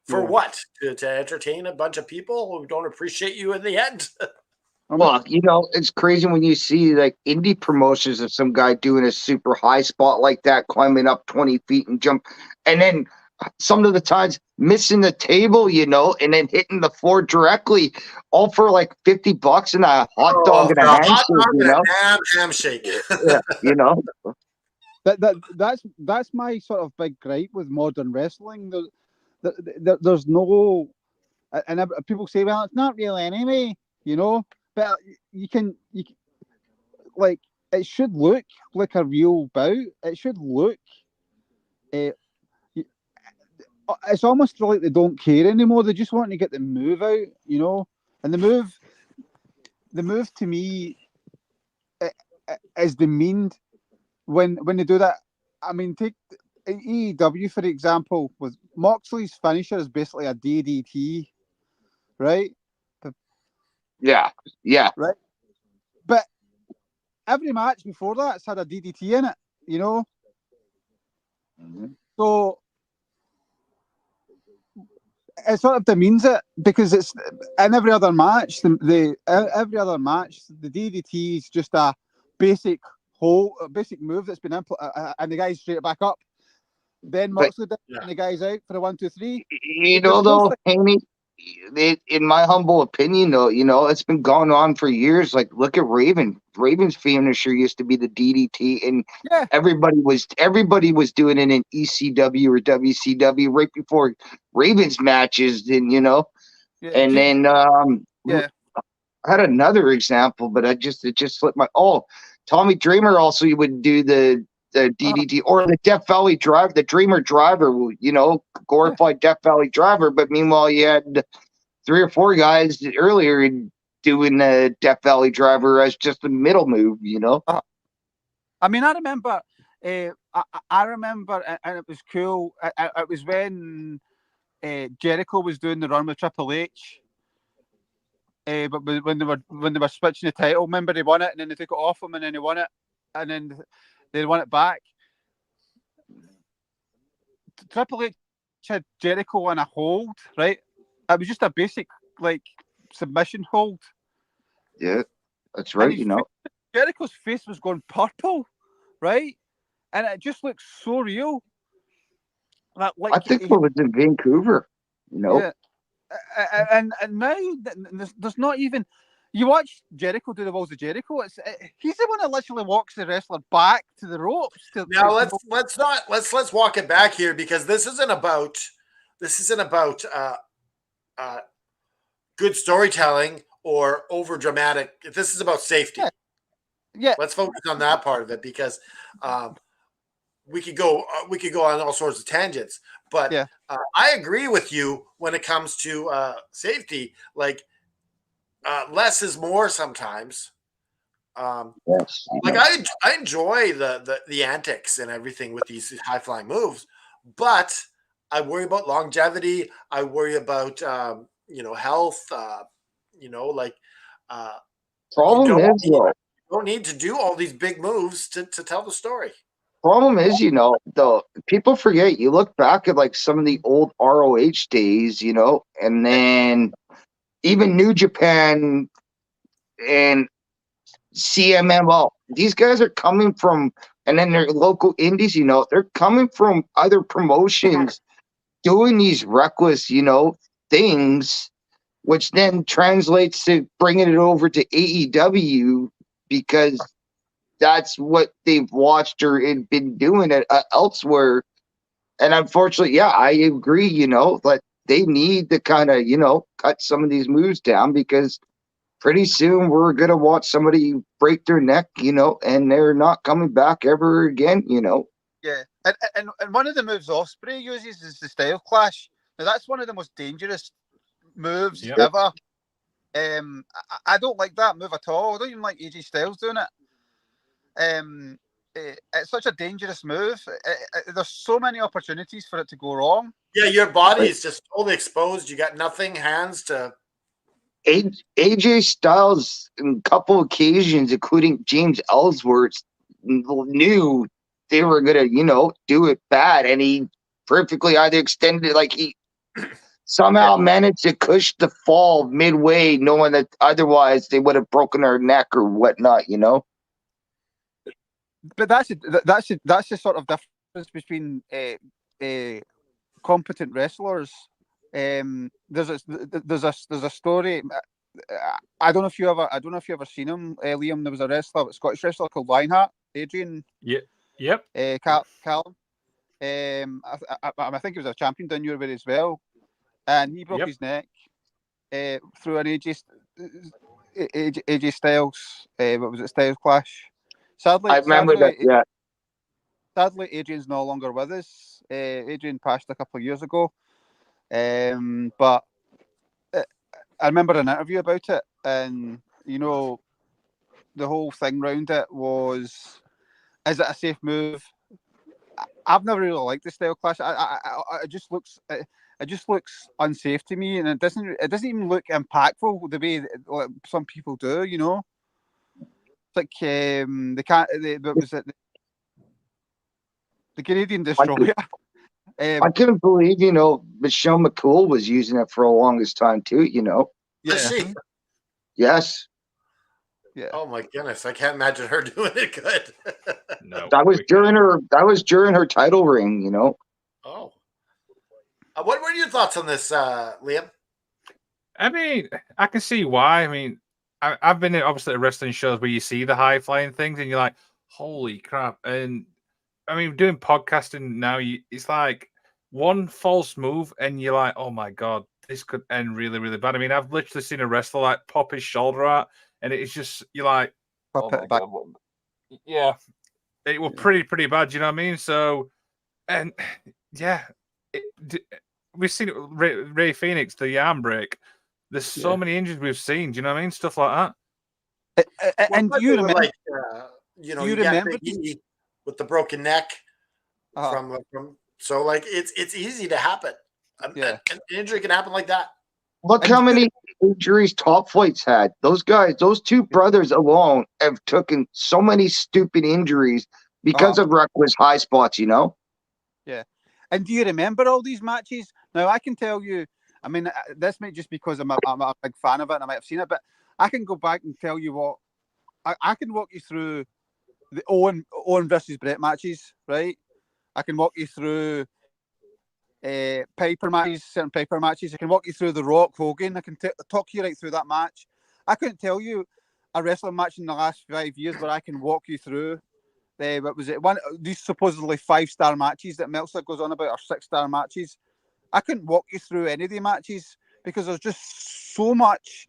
Speaker 1: For what? To entertain a bunch of people who don't appreciate you in the end?
Speaker 5: Well, it's crazy when you see like indie promotions of some guy doing a super high spot like that, climbing up 20 feet and jump, and then some of the times missing the table, and then hitting the floor directly, all for like $50 and a hot dog and a handshake,
Speaker 1: handshake.
Speaker 5: Yeah,
Speaker 6: That's my sort of big gripe with modern wrestling. There's no, and people say, well, it's not real anyway, but you can like, it should look like a real bout. It should look, it's almost like they don't care anymore. They just want to get the move out, and the move to me is demeaned when they do that. I mean, take AEW for example. With Moxley's finisher is basically a DDT, right?
Speaker 5: yeah.
Speaker 6: Right. But every match before that's had a DDT in it,
Speaker 5: Mm-hmm.
Speaker 6: So it sort of demeans it because it's in every other match. Every other match, the DDT is just a basic move that's been and the guy's straight back up. Then Moxley did, and the guy's out for a 1, 2, 3.
Speaker 5: Though, Haney, in my humble opinion, though, it's been going on for years. Like, look at Raven. Raven's finisher used to be the DDT, and everybody was doing it in ECW or WCW right before Raven's matches. And and then I had another example, but it just slipped my. Tommy Dreamer also would do the DDT or the Death Valley Drive, the Dreamer Driver, glorified Death Valley Driver. But meanwhile, you had 3 or 4 guys earlier doing the Death Valley Driver as just a middle move,
Speaker 6: I mean, I remember, I remember, and it was cool. It was when Jericho was doing the run with Triple H, But when they were switching the title, remember they won it and then they took it off him and then they won it and then they won it back. Triple H had Jericho on a hold, right? It was just a basic like submission hold.
Speaker 5: Yeah, that's right.
Speaker 6: Jericho's face was going purple, right? And it just looks so real. Like
Speaker 5: I think it was in Vancouver.
Speaker 6: Yeah. And now there's not even. You watch Jericho do the Walls of Jericho. He's the one that literally walks the wrestler back to the ropes.
Speaker 1: Now let's walk it back here, because this isn't about good storytelling or over dramatic. This is about safety.
Speaker 6: Yeah.
Speaker 1: Let's focus on that part of it, because we could go on all sorts of tangents. But
Speaker 6: yeah.
Speaker 1: I agree with you when it comes to safety. Like less is more sometimes.
Speaker 5: Yes.
Speaker 1: Like I enjoy the antics and everything with these high flying moves, but I worry about longevity. I worry about health.
Speaker 5: Problem is,
Speaker 1: you don't need to do all these big moves to tell the story.
Speaker 5: Problem is, the people forget. You look back at like some of the old ROH days, and then even New Japan and CMML. These guys are coming from, and then their local indies. They're coming from other promotions, doing these reckless, things, which then translates to bringing it over to AEW because that's what they've watched or been doing it elsewhere. And unfortunately, yeah, I agree, that they need to kind of, cut some of these moves down because pretty soon we're going to watch somebody break their neck, and they're not coming back ever again,
Speaker 6: Yeah. And one of the moves Ospreay uses is the Style Clash. Now, that's one of the most dangerous moves ever. I don't like that move at all. I don't even like AJ Styles doing it. It's such a dangerous move. There's so many opportunities for it to go wrong.
Speaker 1: Yeah, your body is just totally exposed. You got nothing, hands to.
Speaker 5: AJ Styles, on a couple occasions, including James Ellsworth, knew they were gonna, do it bad, and he perfectly either extended it, like he somehow managed to cush the fall midway, knowing that otherwise they would have broken their neck or whatnot,
Speaker 6: But that's the sort of difference between competent wrestlers. There's a story. I don't know if you ever seen him, Liam. There was a Scottish wrestler called Lionheart, Adrian.
Speaker 3: Yep.
Speaker 6: Callum. I think he was a champion down your way as well, and he broke his neck through an AJ Styles. What was it? Styles Clash. Sadly,
Speaker 5: I remember that. Yeah.
Speaker 6: Sadly, Adrian's no longer with us. Adrian passed a couple of years ago. But I remember an interview about it, and the whole thing around it was, is it a safe move? I've never really liked the Style Clash. It just looks unsafe to me, and it doesn't even look impactful the way that some people do. It's like what was it? The Canadian Destroyer.
Speaker 5: I couldn't believe, Michelle McCool was using it for the longest time too,
Speaker 1: Yeah. Is she?
Speaker 5: Yes.
Speaker 6: Yeah.
Speaker 1: Oh my goodness, I can't imagine her doing it good.
Speaker 3: No.
Speaker 5: That was during her title reign,
Speaker 1: Oh. What were your thoughts on this, Liam?
Speaker 3: I mean, I can see why. I mean, I've been obviously at wrestling shows where you see the high flying things and you're like, holy crap. And I mean, doing podcasting now, it's like one false move and you're like, oh my God, this could end really, really bad. I mean, I've literally seen a wrestler like pop his shoulder out and it's just, you're like, oh my God. Yeah, it was pretty bad. You know what I mean? So, and yeah, we've seen it, Ray Phoenix, the arm break. There's so many injuries we've seen. Do you know what I mean? Stuff like
Speaker 6: that. And do you remember?
Speaker 1: You remember with the broken neck from so like it's easy to happen. An injury can happen like that.
Speaker 5: Look how many injuries Top Flight's had. Those guys, those two brothers alone have taken so many stupid injuries because of reckless high spots, you know?
Speaker 6: Yeah. And do you remember all these matches? Now, I can tell you, I mean, this might just because I'm a big fan of it and I might have seen it, but I can go back and tell you what, I can walk you through the Owen versus Brett matches, right? I can walk you through Piper matches, certain Piper matches. I can walk you through the Rock Hogan. I can talk you right through that match. I couldn't tell you a wrestling match in the last 5 years, but I can walk you through. What was it? One these supposedly 5-star matches that Meltzer goes on about are 6-star matches. I couldn't walk you through any of the matches because there's just so much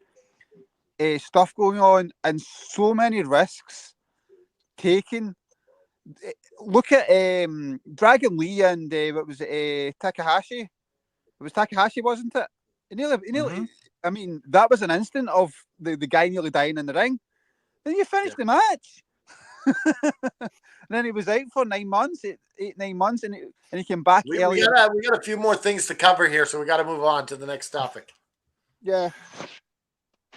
Speaker 6: stuff going on and so many risks taken. Look at Dragon Lee and what was it? Takahashi. It was Takahashi, wasn't it? I mean, that was an instant of the guy nearly dying in the ring. Then you finish the match. And then he was out for 9 months, 9 months, and he came back
Speaker 1: We
Speaker 6: earlier.
Speaker 1: got a few more things to cover here, so we got to move on to the next topic.
Speaker 6: Yeah.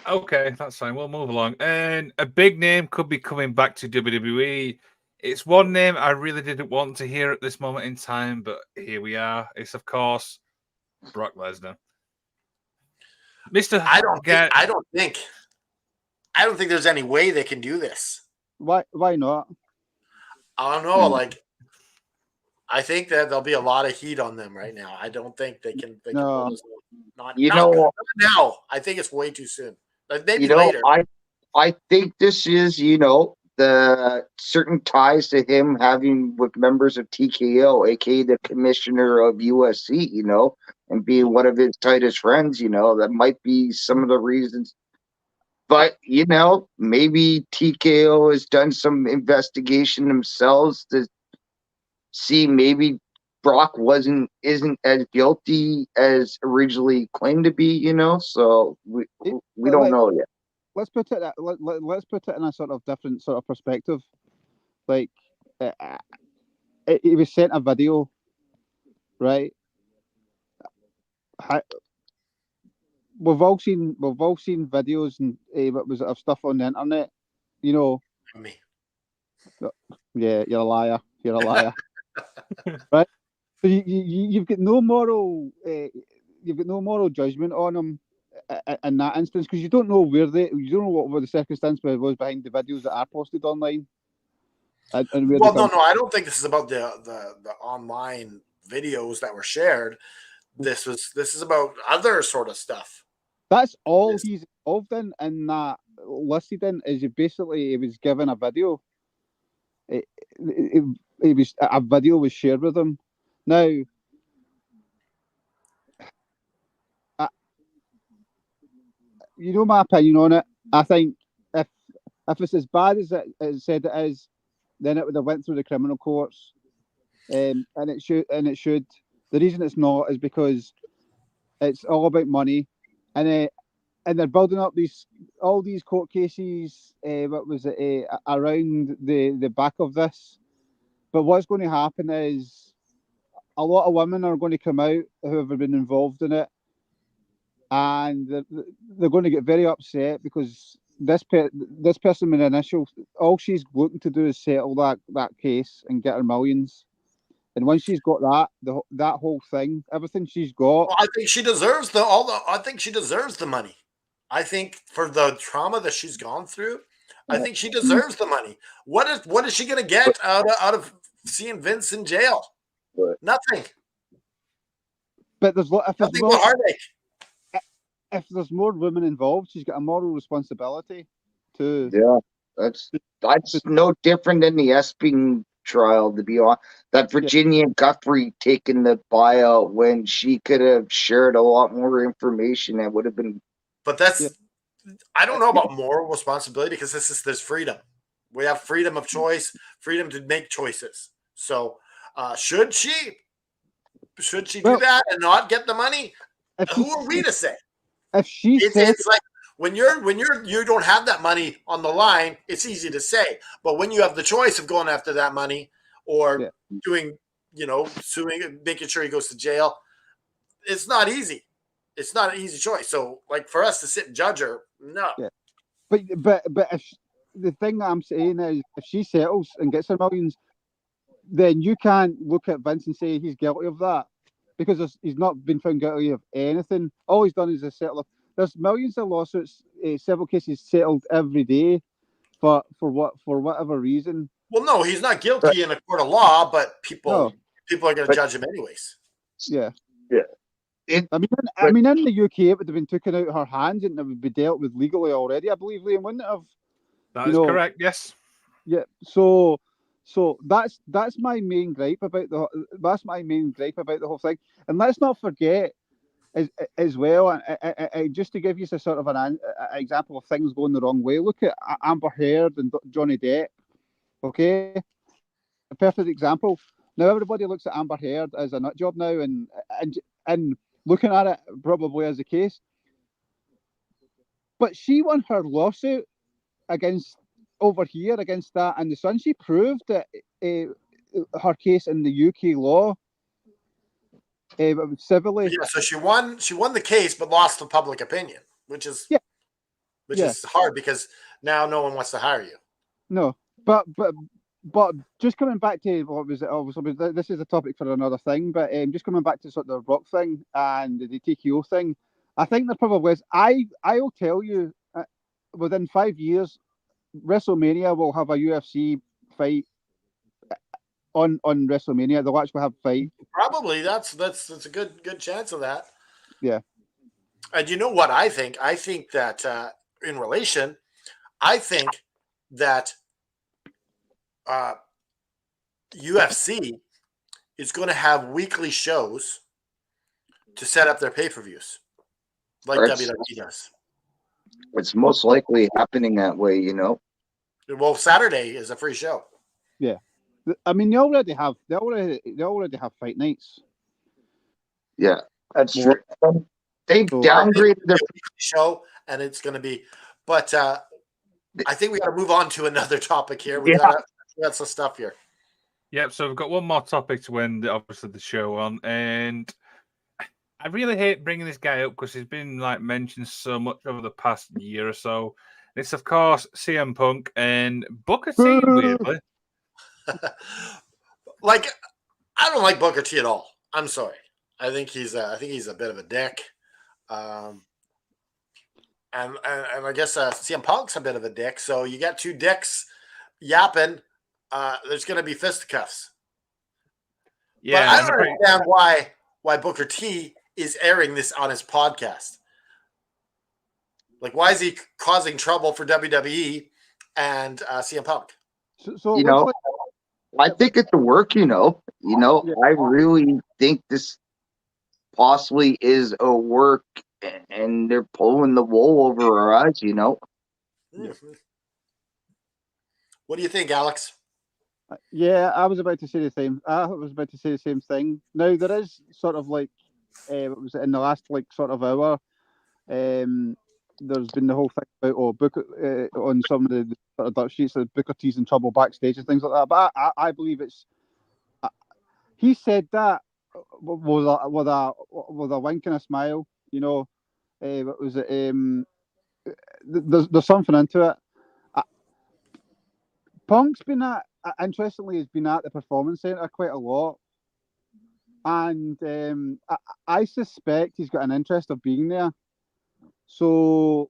Speaker 3: Okay, that's fine. We'll move along. And a big name could be coming back to WWE. It's one name I really didn't want to hear at this moment in time, but here we are. It's, of course, Brock Lesnar. Mr.
Speaker 1: I don't think there's any way they can do this.
Speaker 6: Why not?
Speaker 1: I don't know. Like, I think that there'll be a lot of heat on them right now. I don't think they can. They
Speaker 6: No.
Speaker 1: can pull this off.
Speaker 5: You
Speaker 1: not
Speaker 5: know,
Speaker 1: now. I think it's way too soon. Like, maybe
Speaker 5: you know,
Speaker 1: later.
Speaker 5: I think this is, the certain ties to him having with members of TKO, aka the commissioner of USC, and being one of his tightest friends, that might be some of the reasons. But, maybe TKO has done some investigation themselves to see maybe Brock isn't as guilty as originally claimed to be, so we don't know yet.
Speaker 6: Let's put it. Let's put it in a sort of different sort of perspective. Like, he was sent a video, right? We've all seen videos and what was it, of stuff on the internet.
Speaker 1: Me.
Speaker 6: Yeah, you're a liar. You're a liar, right? So you've got no moral. You've got no moral judgment on him in that instance because you don't know you don't know what the circumstance was behind the videos that are posted online. And where
Speaker 1: No, I don't think this is about the online videos that were shared. This is about other sort of stuff.
Speaker 6: That's all he's involved in, and that listed in is he was given a video. It was a video was shared with him. Now, my opinion on it. I think if it's as bad as it said it is, then it would have went through the criminal courts, and it should. The reason it's not is because it's all about money, and they're building up all these court cases. What was it around the back of this? But what's going to happen is a lot of women are going to come out who have been involved in it, and they're going to get very upset because this person with initial, all she's looking to do is settle that case and get her millions. And once she's got that whole thing, everything she's got,
Speaker 1: well, I think she deserves I think she deserves the money. I think for the trauma that she's gone through, I think she deserves the money. What is she going to get out of seeing Vince in jail? Nothing.
Speaker 6: But there's
Speaker 1: nothing but heartache.
Speaker 6: If there's more women involved, she's got a moral responsibility to.
Speaker 5: Yeah, that's no different than the Esping trial, to be honest. That Virginia Guthrie taking the buyout when she could have shared a lot more information that would have been.
Speaker 1: But I don't know about moral responsibility because there's freedom. We have freedom of choice, freedom to make choices. So should she do that and not get the money? Who are we to say?
Speaker 6: If
Speaker 1: it's like when you don't have that money on the line, it's easy to say. But when you have the choice of going after that money or doing, suing, making sure he goes to jail, it's not easy. it's not an easy choice. So, like for us to sit and judge her, no.
Speaker 6: Yeah. But if the thing that I'm saying is, if she settles and gets her millions, then you can't look at Vince and say he's guilty of that, because he's not been found guilty of anything. All he's done is a settle. There's millions of lawsuits, several cases settled every day for whatever reason.
Speaker 1: Well, no, he's not guilty in a court of law, but people are going to
Speaker 5: But-
Speaker 1: judge him anyways.
Speaker 6: Yeah.
Speaker 5: It,
Speaker 6: I mean, in the UK, it would have been taken out of her hands and it would be dealt with legally already, I believe, Liam, wouldn't it have?
Speaker 3: That is correct. Yes.
Speaker 6: Yeah. So that's my main gripe about the whole thing. And let's not forget as well, and just to give you a sort of an example of things going the wrong way. Look at Amber Heard and Johnny Depp. Okay, a perfect example. Now everybody looks at Amber Heard as a nut job now, and looking at it probably as the case. But she won her lawsuit against that and the Sun. She proved that her case in the UK law civilly.
Speaker 1: Yeah, so she won the case, but lost the public opinion, which is hard because now no one wants to hire you.
Speaker 6: No, but just coming back to what was it? Obviously, this is a topic for another thing. But just coming back to sort of the Rock thing and the TKO thing, I think there probably is. I will tell you, within 5 years, WrestleMania will have a UFC fight on WrestleMania. They'll actually have a fight.
Speaker 1: Probably that's a good chance of that.
Speaker 6: Yeah.
Speaker 1: And you know what I think? I think that in relation, I think that UFC is going to have weekly shows to set up their pay-per-views like WWE does.
Speaker 5: It's most likely happening that way, you know.
Speaker 1: Well, Saturday is a free show.
Speaker 6: Yeah, I mean they already have fight nights.
Speaker 5: Yeah, that's true. They downgraded their
Speaker 1: show, and it's going to be. But I think we got to move on to another topic here. We got some stuff here.
Speaker 3: Yep. So we've got one more topic to end, obviously, the show on, and I really hate bringing this guy up because he's been mentioned so much over the past year or so. It's of course CM Punk and Booker T. Weirdly,
Speaker 1: I don't like Booker T at all. I'm sorry. I think he's a bit of a dick. And I guess CM Punk's a bit of a dick. So you got two dicks yapping. There's going to be fisticuffs. Yeah, but I don't understand why Booker T is airing this on his podcast. Why is he causing trouble for WWE and CM Punk?
Speaker 5: So I think it's a work. I really think this possibly is a work, and they're pulling the wool over our eyes.
Speaker 1: Mm-hmm. What do you think, Alex?
Speaker 6: Yeah, I was about to say the same. I was about to say the same thing. Now there is sort of what was it in the last sort of hour? There's been the whole thing about Booker on some of the sort of dirt sheets of Booker T's in trouble backstage and things like that. But I believe it's he said that with a wink and a smile. Was it? There's something into it. Punk's been interestingly has been at the Performance Centre quite a lot, and I suspect he's got an interest of being there. So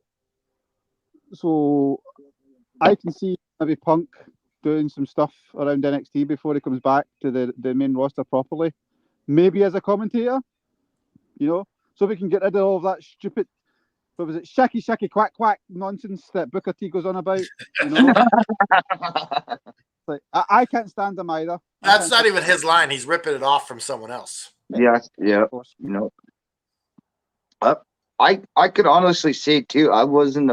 Speaker 6: I can see maybe Punk doing some stuff around NXT before he comes back to the main roster properly. Maybe as a commentator, so we can get rid of all of that stupid, what was it, shaky quack quack nonsense that Booker T goes on about. I can't stand him either.
Speaker 1: That's not even his line. He's ripping it off from someone else.
Speaker 5: Yeah. I could honestly say too, I wasn't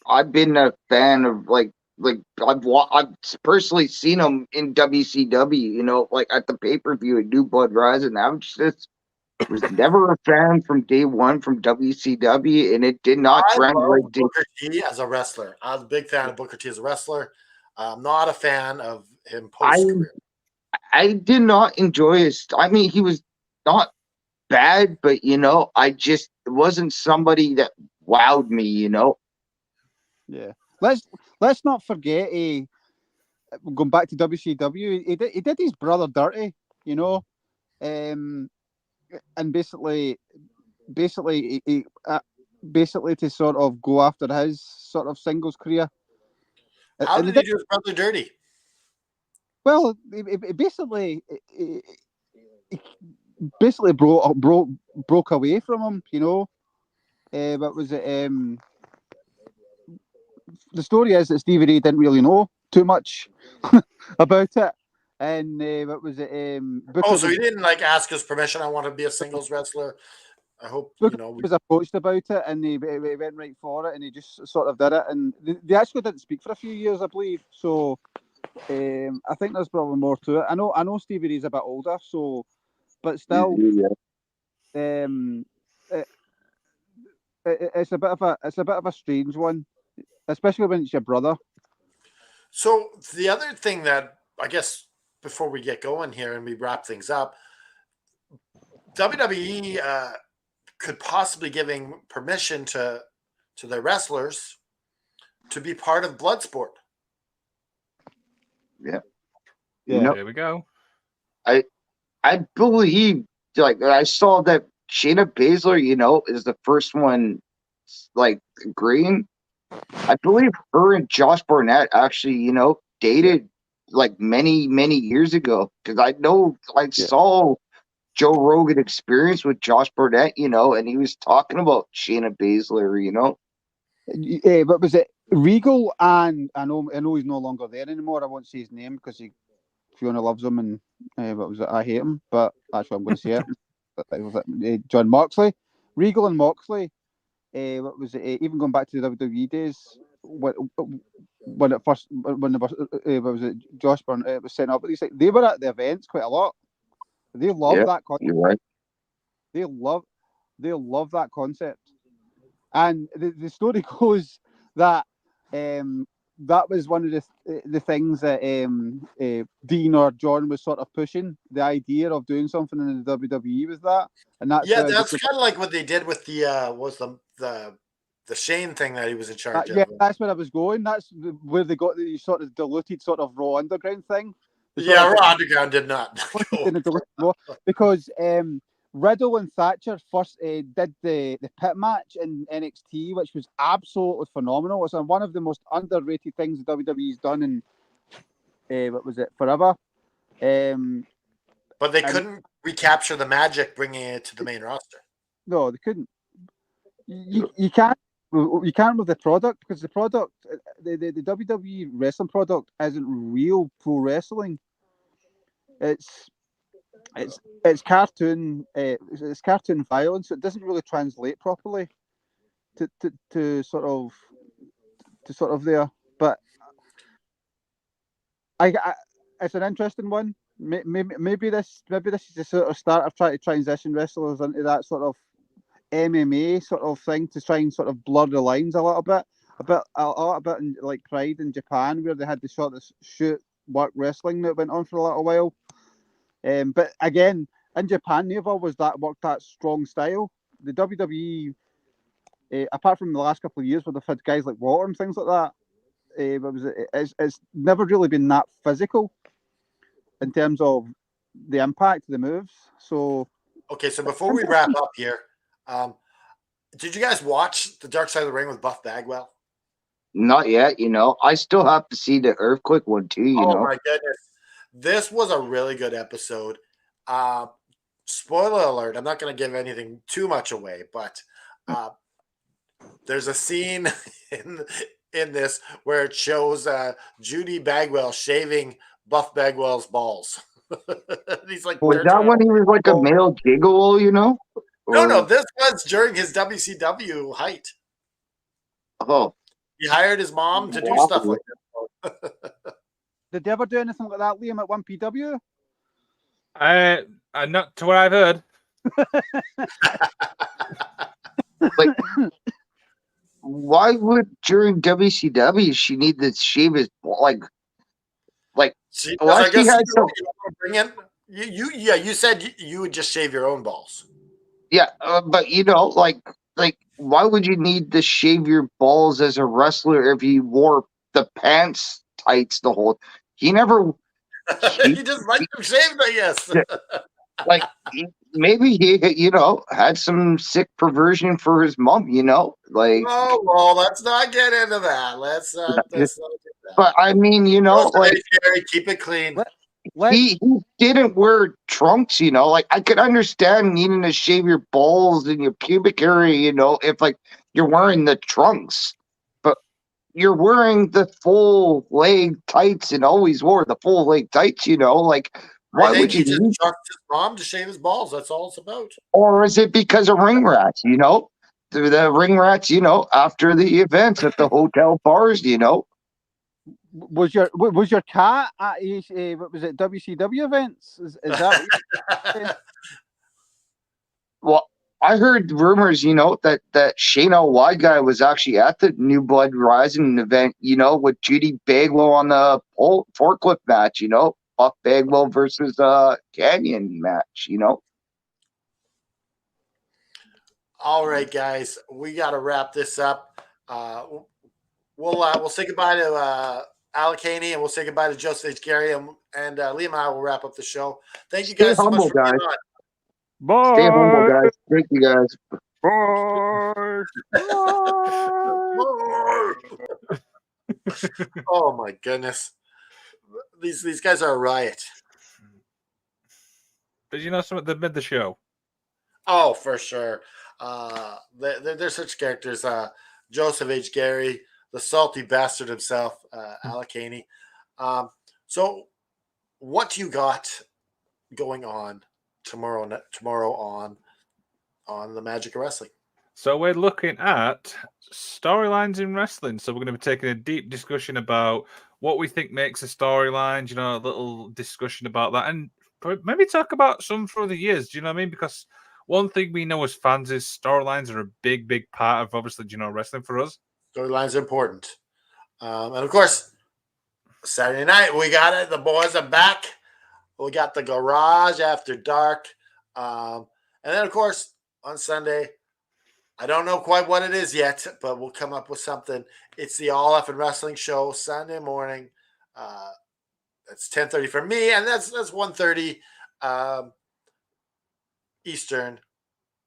Speaker 5: I've been a fan of I've personally seen him in WCW, at the pay-per-view at New Blood Rising. I was never a fan from day one from WCW, and it did not translate to
Speaker 1: Booker T as a wrestler. I was a big fan of Booker T as a wrestler. I'm not a fan of him post-career.
Speaker 5: I did not enjoy his. I mean, he was not bad, but I just wasn't somebody that wowed me, you know.
Speaker 6: Yeah. Let's not forget going back to WCW. He did his brother dirty, you know, and basically basically to sort of go after his sort of singles career.
Speaker 1: How
Speaker 6: And
Speaker 1: did he do his brother dirty?
Speaker 6: well, he basically broke away from him, you know. What was it? The story is that Stevie Ray didn't really know too much about it, and what was it?
Speaker 1: Oh,
Speaker 6: Booker
Speaker 1: so he didn't like ask his permission. I want to be a singles wrestler. I hope
Speaker 6: Booker was approached about it, and he went right for it, and he just sort of did it, and they actually didn't speak for a few years, I believe. So I think there's probably more to it. I know Stevie Ray's a bit older, so but still, um, it, it's a bit of a strange one, especially when it's your brother.
Speaker 1: So the other thing that I guess before we get going here and we wrap things up, WWE could possibly giving permission to their wrestlers to be part of Bloodsport.
Speaker 5: Yeah.
Speaker 6: Yeah.
Speaker 5: No,
Speaker 3: There we go.
Speaker 5: I believe, like, I saw that Shayna Baszler, you know, is the first one, like, agreeing. I believe her and Josh Barnett actually, you know, dated like many years ago. Because I know I saw Joe Rogan Experience with Josh Barnett, you know, and he was talking about Shayna Baszler, you know.
Speaker 6: What was it? Regal, and I know he's no longer there anymore. I won't say his name because Fiona loves him, and what was it? I hate him, but that's what I'm going to say it. John Moxley, Regal, and Moxley. What was it? Even going back to the WWE days, when it first when there was what was it? Josh Byrne was setting up. They were at the events quite a lot. They love that concept.
Speaker 5: You're right.
Speaker 6: They love that concept. And the story goes that that was one of the things that Dean or John was sort of pushing, the idea of doing something in the WWE was that, and that's
Speaker 1: that's kind of like what they did with the Shane thing that he was in charge of.
Speaker 6: Yeah, that's where I was going. That's where they got the sort of diluted sort of Raw Underground thing.
Speaker 1: Raw Underground did not go.
Speaker 6: Because Riddle and Thatcher first did the pit match in NXT, which was absolutely phenomenal. It's one of the most underrated things the WWE's done in what was it, forever.
Speaker 1: But they couldn't recapture the magic bringing it to the main roster.
Speaker 6: No, they couldn't. You can't with the product, because the product, the WWE wrestling product isn't real pro wrestling. It's cartoon. It's cartoon violence. So it doesn't really translate properly to sort of there. But I it's an interesting one. Maybe this is the sort of start of trying to transition wrestlers into that sort of MMA sort of thing, to try and sort of blur the lines a little bit. A lot bit in, like Pride in Japan, where they had the sort of shoot work wrestling that went on for a little while. But again, in Japan, never was worked that strong style. The WWE, apart from the last couple of years where they've had guys like Water and things like that, it's never really been that physical in terms of the impact of the moves. So
Speaker 1: okay, so before we wrap up here, did you guys watch the Dark Side of the Ring with Buff Bagwell?
Speaker 5: Not yet, you know. I still have to see the Earthquake one too, you know.
Speaker 1: Oh my goodness. This was a really good episode. Spoiler alert, I'm not going to give anything too much away, but there's a scene in this where it shows Judy Bagwell shaving Buff Bagwell's balls. He's like,
Speaker 5: was that when he was like a male gigolo, you know?
Speaker 1: No, this was during his WCW height.
Speaker 5: Oh.
Speaker 1: He hired his mom to do stuff like that.
Speaker 6: Did you ever do anything like that, Liam, at 1PW?
Speaker 3: Not to what I've heard.
Speaker 5: Like, why would during WCW she need to shave his like?
Speaker 1: I guess bring in you said you would just shave your own balls.
Speaker 5: Yeah, but you know, like like, why would you need to shave your balls as a wrestler if you wore the pants tights the whole? He never.
Speaker 1: He just liked them shaved, I guess.
Speaker 5: Like, maybe he, had some sick perversion for his mom. Like.
Speaker 1: Oh well, let's not get into that. Let's not do that.
Speaker 5: But I mean, like.
Speaker 1: Gary, keep it clean.
Speaker 6: Let
Speaker 5: He didn't wear trunks, like I could understand needing to shave your balls and your pubic area, if like you're wearing the trunks, but you're wearing the full leg tights and always wore the full leg tights, like
Speaker 1: I
Speaker 5: why
Speaker 1: think
Speaker 5: would
Speaker 1: he
Speaker 5: you
Speaker 1: just
Speaker 5: need,
Speaker 1: trusted his mom to shave his balls. That's all it's about.
Speaker 5: or is it because of ring rats, the ring rats, after the events at the hotel bars,
Speaker 6: was your cat at what was it, WCW events? Is that what you're saying?
Speaker 5: Well, I heard rumors, that Shane L.Y. guy was actually at the New Blood Rising event, with Judy Bagwell on the forklift match, Buff Bagwell versus Canyon match,
Speaker 1: All right, guys, we got to wrap this up. We'll say goodbye to Alec Haney, and we'll say goodbye to Joseph H. Gary, and Liam and I will wrap up the show. Thank you
Speaker 5: Stay
Speaker 1: guys so much
Speaker 5: humble,
Speaker 1: for being
Speaker 5: guys.
Speaker 1: on.
Speaker 6: Bye.
Speaker 5: Stay humble, guys. Thank you, guys.
Speaker 6: Bye.
Speaker 1: Oh my goodness, these guys are a riot.
Speaker 3: But you know something? They've made the show.
Speaker 1: Oh, for sure. They're such characters. Joseph H. Gary, the salty bastard himself, Alec Haney. So, what you got going on tomorrow on the Magic of Wrestling?
Speaker 3: So we're looking at storylines in wrestling. So we're going to be taking a deep discussion about what we think makes a storyline. A little discussion about that, and maybe talk about some through the years. Do you know what I mean? Because one thing we know as fans is storylines are a big, big part of obviously, wrestling for us.
Speaker 1: Storylines are important, and of course, Saturday night we got it. The boys are back. We got the Garage After Dark, and then of course on Sunday. I don't know quite what it is yet, but we'll come up with something. It's the All Effing Wrestling Show Sunday morning. That's 10:30 for me, and that's 1:30 Eastern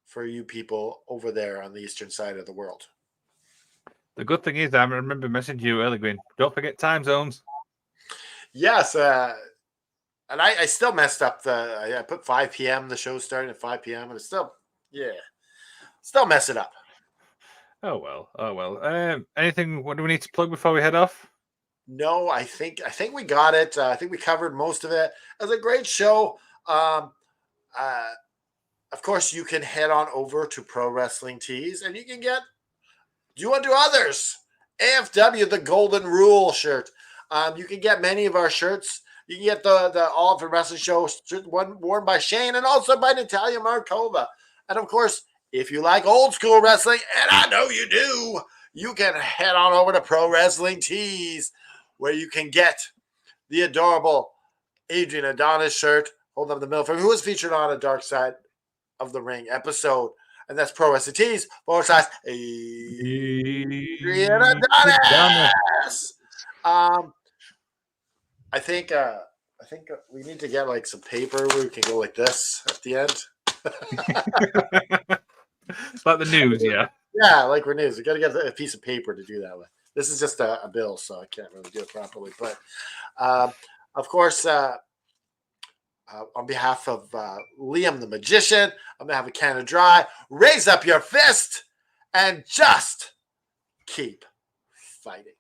Speaker 1: for you people over there on the eastern side of the world.
Speaker 3: The good thing is, I remember messaging you earlier going, don't forget time zones.
Speaker 1: Yes, and I still messed up I put 5 p.m. The show starting at 5 p.m. and it's still mess it up.
Speaker 3: Oh well. Anything? What do we need to plug before we head off?
Speaker 1: No, I think we got it. I think we covered most of it. It was a great show. Of course, you can head on over to Pro Wrestling Tees and you can get. Do you want to do others? AFW, the Golden Rule shirt. You can get many of our shirts. You can get the All for Wrestling Show one worn by Shane and also by Natalia Markova. And of course, if you like old school wrestling, and I know you do, you can head on over to Pro Wrestling Tees, where you can get the adorable Adrian Adonis shirt, holding up the middle finger, who was featured on a Dark Side of the Ring episode. And that's Pro Wrestling Tees, / Adrian Adonis. I think we need to get like some paper where we can go like this at the end.
Speaker 3: Like the news, yeah.
Speaker 1: Yeah, like we're news. We got to get a piece of paper to do that with. This is just a bill, so I can't really do it properly. But of course, on behalf of Liam the Magician, on behalf of Canada Dry, raise up your fist and just keep fighting.